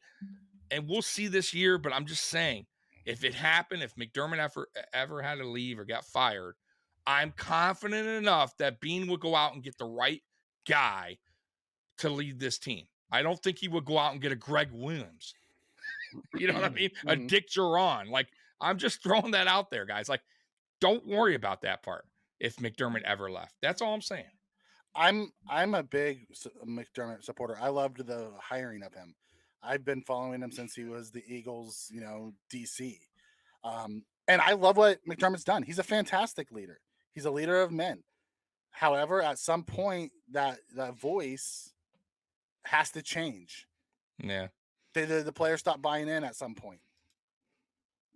And we'll see this year, but I'm just saying, if it happened, if McDermott ever had to leave or got fired, I'm confident enough that Bean would go out and get the right guy to lead this team. I don't think he would go out and get a Greg Williams. You know what I mean? A Dick Duran. Like, I'm just throwing that out there, guys. Like, don't worry about that part if McDermott ever left. That's all I'm saying. I'm a big McDermott supporter. I loved the hiring of him. I've been following him since he was the Eagles, DC. And I love what McDermott's done. He's a fantastic leader. He's a leader of men. However, at some point, that voice has to change. Yeah. The players stop buying in at some point.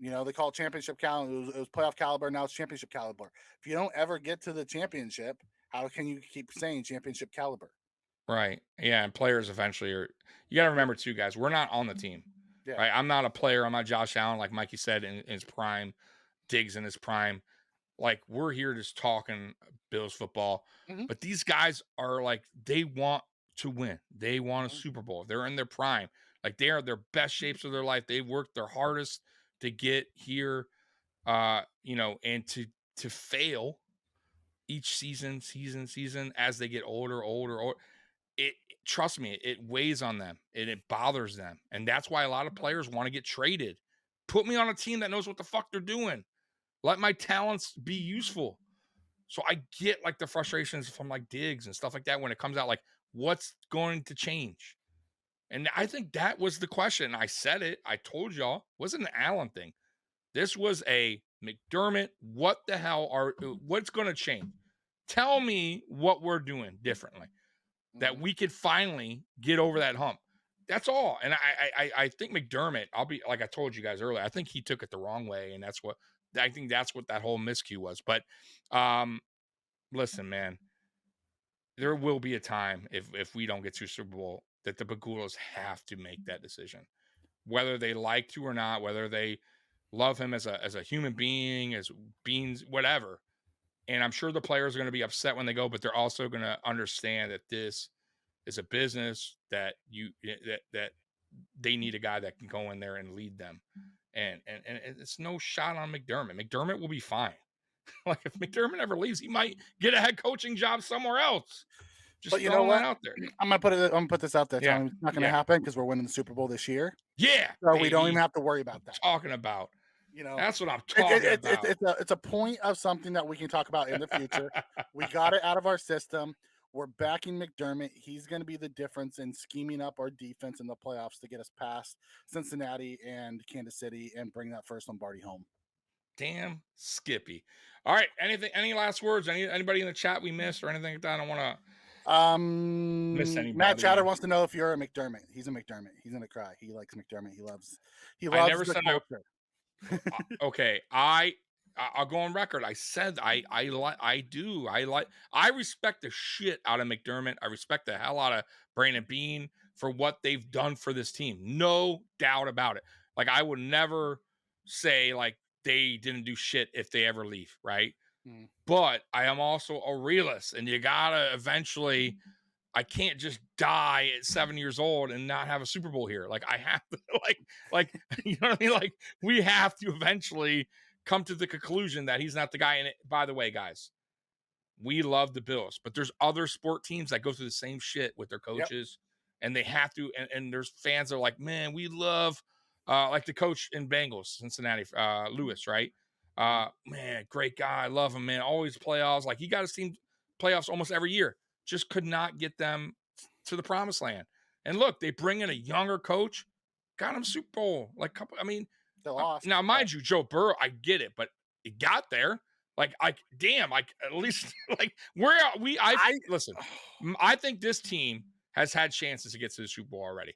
They call it championship caliber. It was playoff caliber. Now it's championship caliber. If you don't ever get to the championship, how can you keep saying championship caliber? Right. Yeah. And players eventually you got to remember too, guys, we're not on the team. Yeah. Right. I'm not a player. I'm not Josh Allen, like Mikey said, in his prime, Diggs in his prime. Like, we're here just talking Bills football. Mm-hmm. But these guys are like, they want to win. They want a Super Bowl. They're in their prime. Like, they are their best shapes of their life. They've worked their hardest to get here, and to fail each season as they get older. Trust me, it weighs on them and it bothers them. And that's why a lot of players want to get traded. Put me on a team that knows what the fuck they're doing. Let my talents be useful. So I get like the frustrations from like Diggs and stuff like that when it comes out, like, what's going to change? And I think that was the question. I said it. I told y'all, it wasn't an Allen thing. This was a McDermott. What the hell what's going to change? Tell me what we're doing differently, that we could finally get over that hump. That's all. And I think McDermott, I'll be like I told you guys earlier, I think he took it the wrong way. And that's what that whole miscue was. But listen, man, there will be a time if we don't get to Super Bowl that the Bagulas have to make that decision, whether they like to or not, whether they love him as a human being, as beings, whatever. And I'm sure the players are going to be upset when they go, but they're also going to understand that this is a business that that they need a guy that can go in there and lead them. And it's no shot on McDermott. McDermott will be fine. Like, if McDermott ever leaves, he might get a head coaching job somewhere else. Just but you know what? Out there. I'm gonna put this out there. Yeah. It's not gonna happen because we're winning the Super Bowl this year. Yeah. So we don't even have to worry about that. Talking about. That's what I'm talking about. It's a point of something that we can talk about in the future. We got it out of our system. We're backing McDermott. He's going to be the difference in scheming up our defense in the playoffs to get us past Cincinnati and Kansas City and bring that first Lombardi home. Damn Skippy. All right. Any last words? Anybody in the chat we missed or anything like that? I don't want to miss anybody. Matt Chatter wants to know if you're a McDermott. He's a McDermott. He's gonna cry. He likes McDermott. He loves I never the said culture. Okay. I I'll go on record. I said I respect the shit out of McDermott. I respect the hell out of Brandon Beane for what they've done for this team. No doubt about it. Like, I would never say like they didn't do shit if they ever leave, right? But I am also a realist, and you gotta eventually. I can't just die at 7 years old and not have a Super Bowl here. Like, I have to, like, you know what I mean? Like, we have to eventually come to the conclusion that he's not the guy. And by the way, guys, we love the Bills, but there's other sport teams that go through the same shit with their coaches, and they have to. And there's fans that are like, man, we love, like the coach in Bengals, Cincinnati, Lewis, right? Man, great guy. I love him, man. Always playoffs. Like, he got his team playoffs almost every year. Just could not get them to the promised land. And look, they bring in a younger coach, got him Super Bowl. Like, I mean, they lost. Now, mind you, Joe Burrow, I get it, but it got there. Like, damn, like, at least, like, where are we? Listen, I think this team has had chances to get to the Super Bowl already.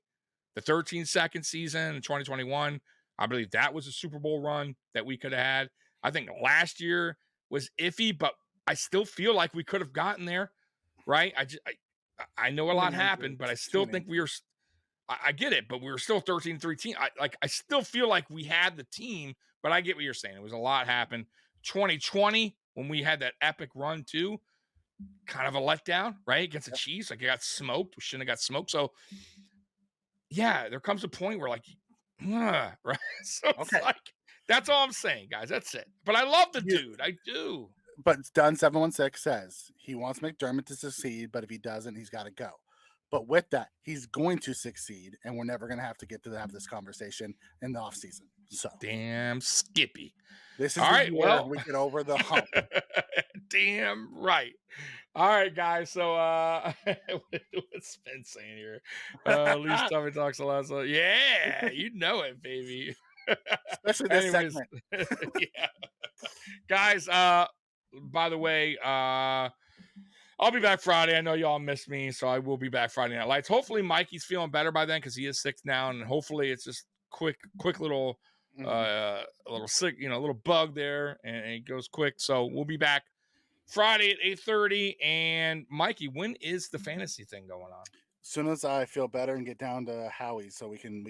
The 13-second season in 2021, I believe that was a Super Bowl run that we could have had. I think last year was iffy, but I still feel like we could have gotten there. Right. I know a lot happened, but I still think I get it, but we were still 13-3 team. I still feel like we had the team, but I get what you're saying. It was a lot happened. 2020, when we had that epic run too, kind of a letdown, right? Against the Chiefs. Like, it got smoked. We shouldn't have got smoked. So yeah, there comes a point where like, right. So it's like, that's all I'm saying, guys. That's it. But I love the dude. I do. But Dunn 716 says he wants McDermott to succeed, but if he doesn't, he's got to go. But with that, he's going to succeed, and we're never going to have to get to have this conversation in the offseason. So damn Skippy. This is all right. Well, we get over the hump. Damn right. All right, guys. So what's Spence saying here? At least Tommy talks a lot. So yeah, you know it, baby. Especially this segment. Yeah. Guys, by the way, I'll be back Friday. I know y'all missed me, so I will be back Friday Night Lights. Hopefully Mikey's feeling better by then, because he is sick now, and hopefully it's just quick little little sick, a little bug there, and it goes quick. So we'll be back Friday at 8:30. And Mikey, when is the fantasy thing going on? As soon as I feel better and get down to Howie, so we can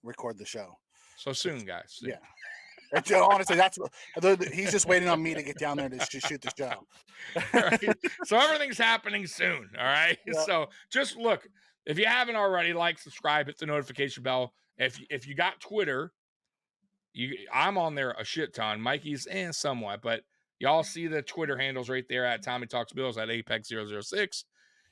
record the show. So soon, guys. Soon. Yeah. Honestly, he's just waiting on me to get down there to shoot the show. Right. So everything's happening soon. All right. Yep. So just look, if you haven't already, like, subscribe, hit the notification bell. If you got Twitter, I'm on there a shit ton. Mikey's somewhat, but y'all see the Twitter handles right there at Tommy Talks Bills at Apex006.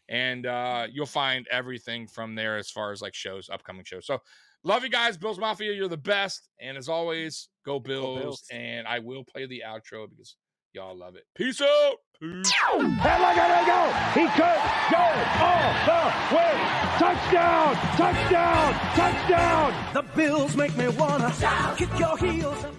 And you'll find everything from there as far as like shows, upcoming shows. So love you guys, Bills Mafia. You're the best. And as always, go Bills. Go Bills. And I will play the outro because y'all love it. Peace out. Peace. And look at him go. He could go all the way. Touchdown. Touchdown. Touchdown. The Bills make me wanna kick your heels up.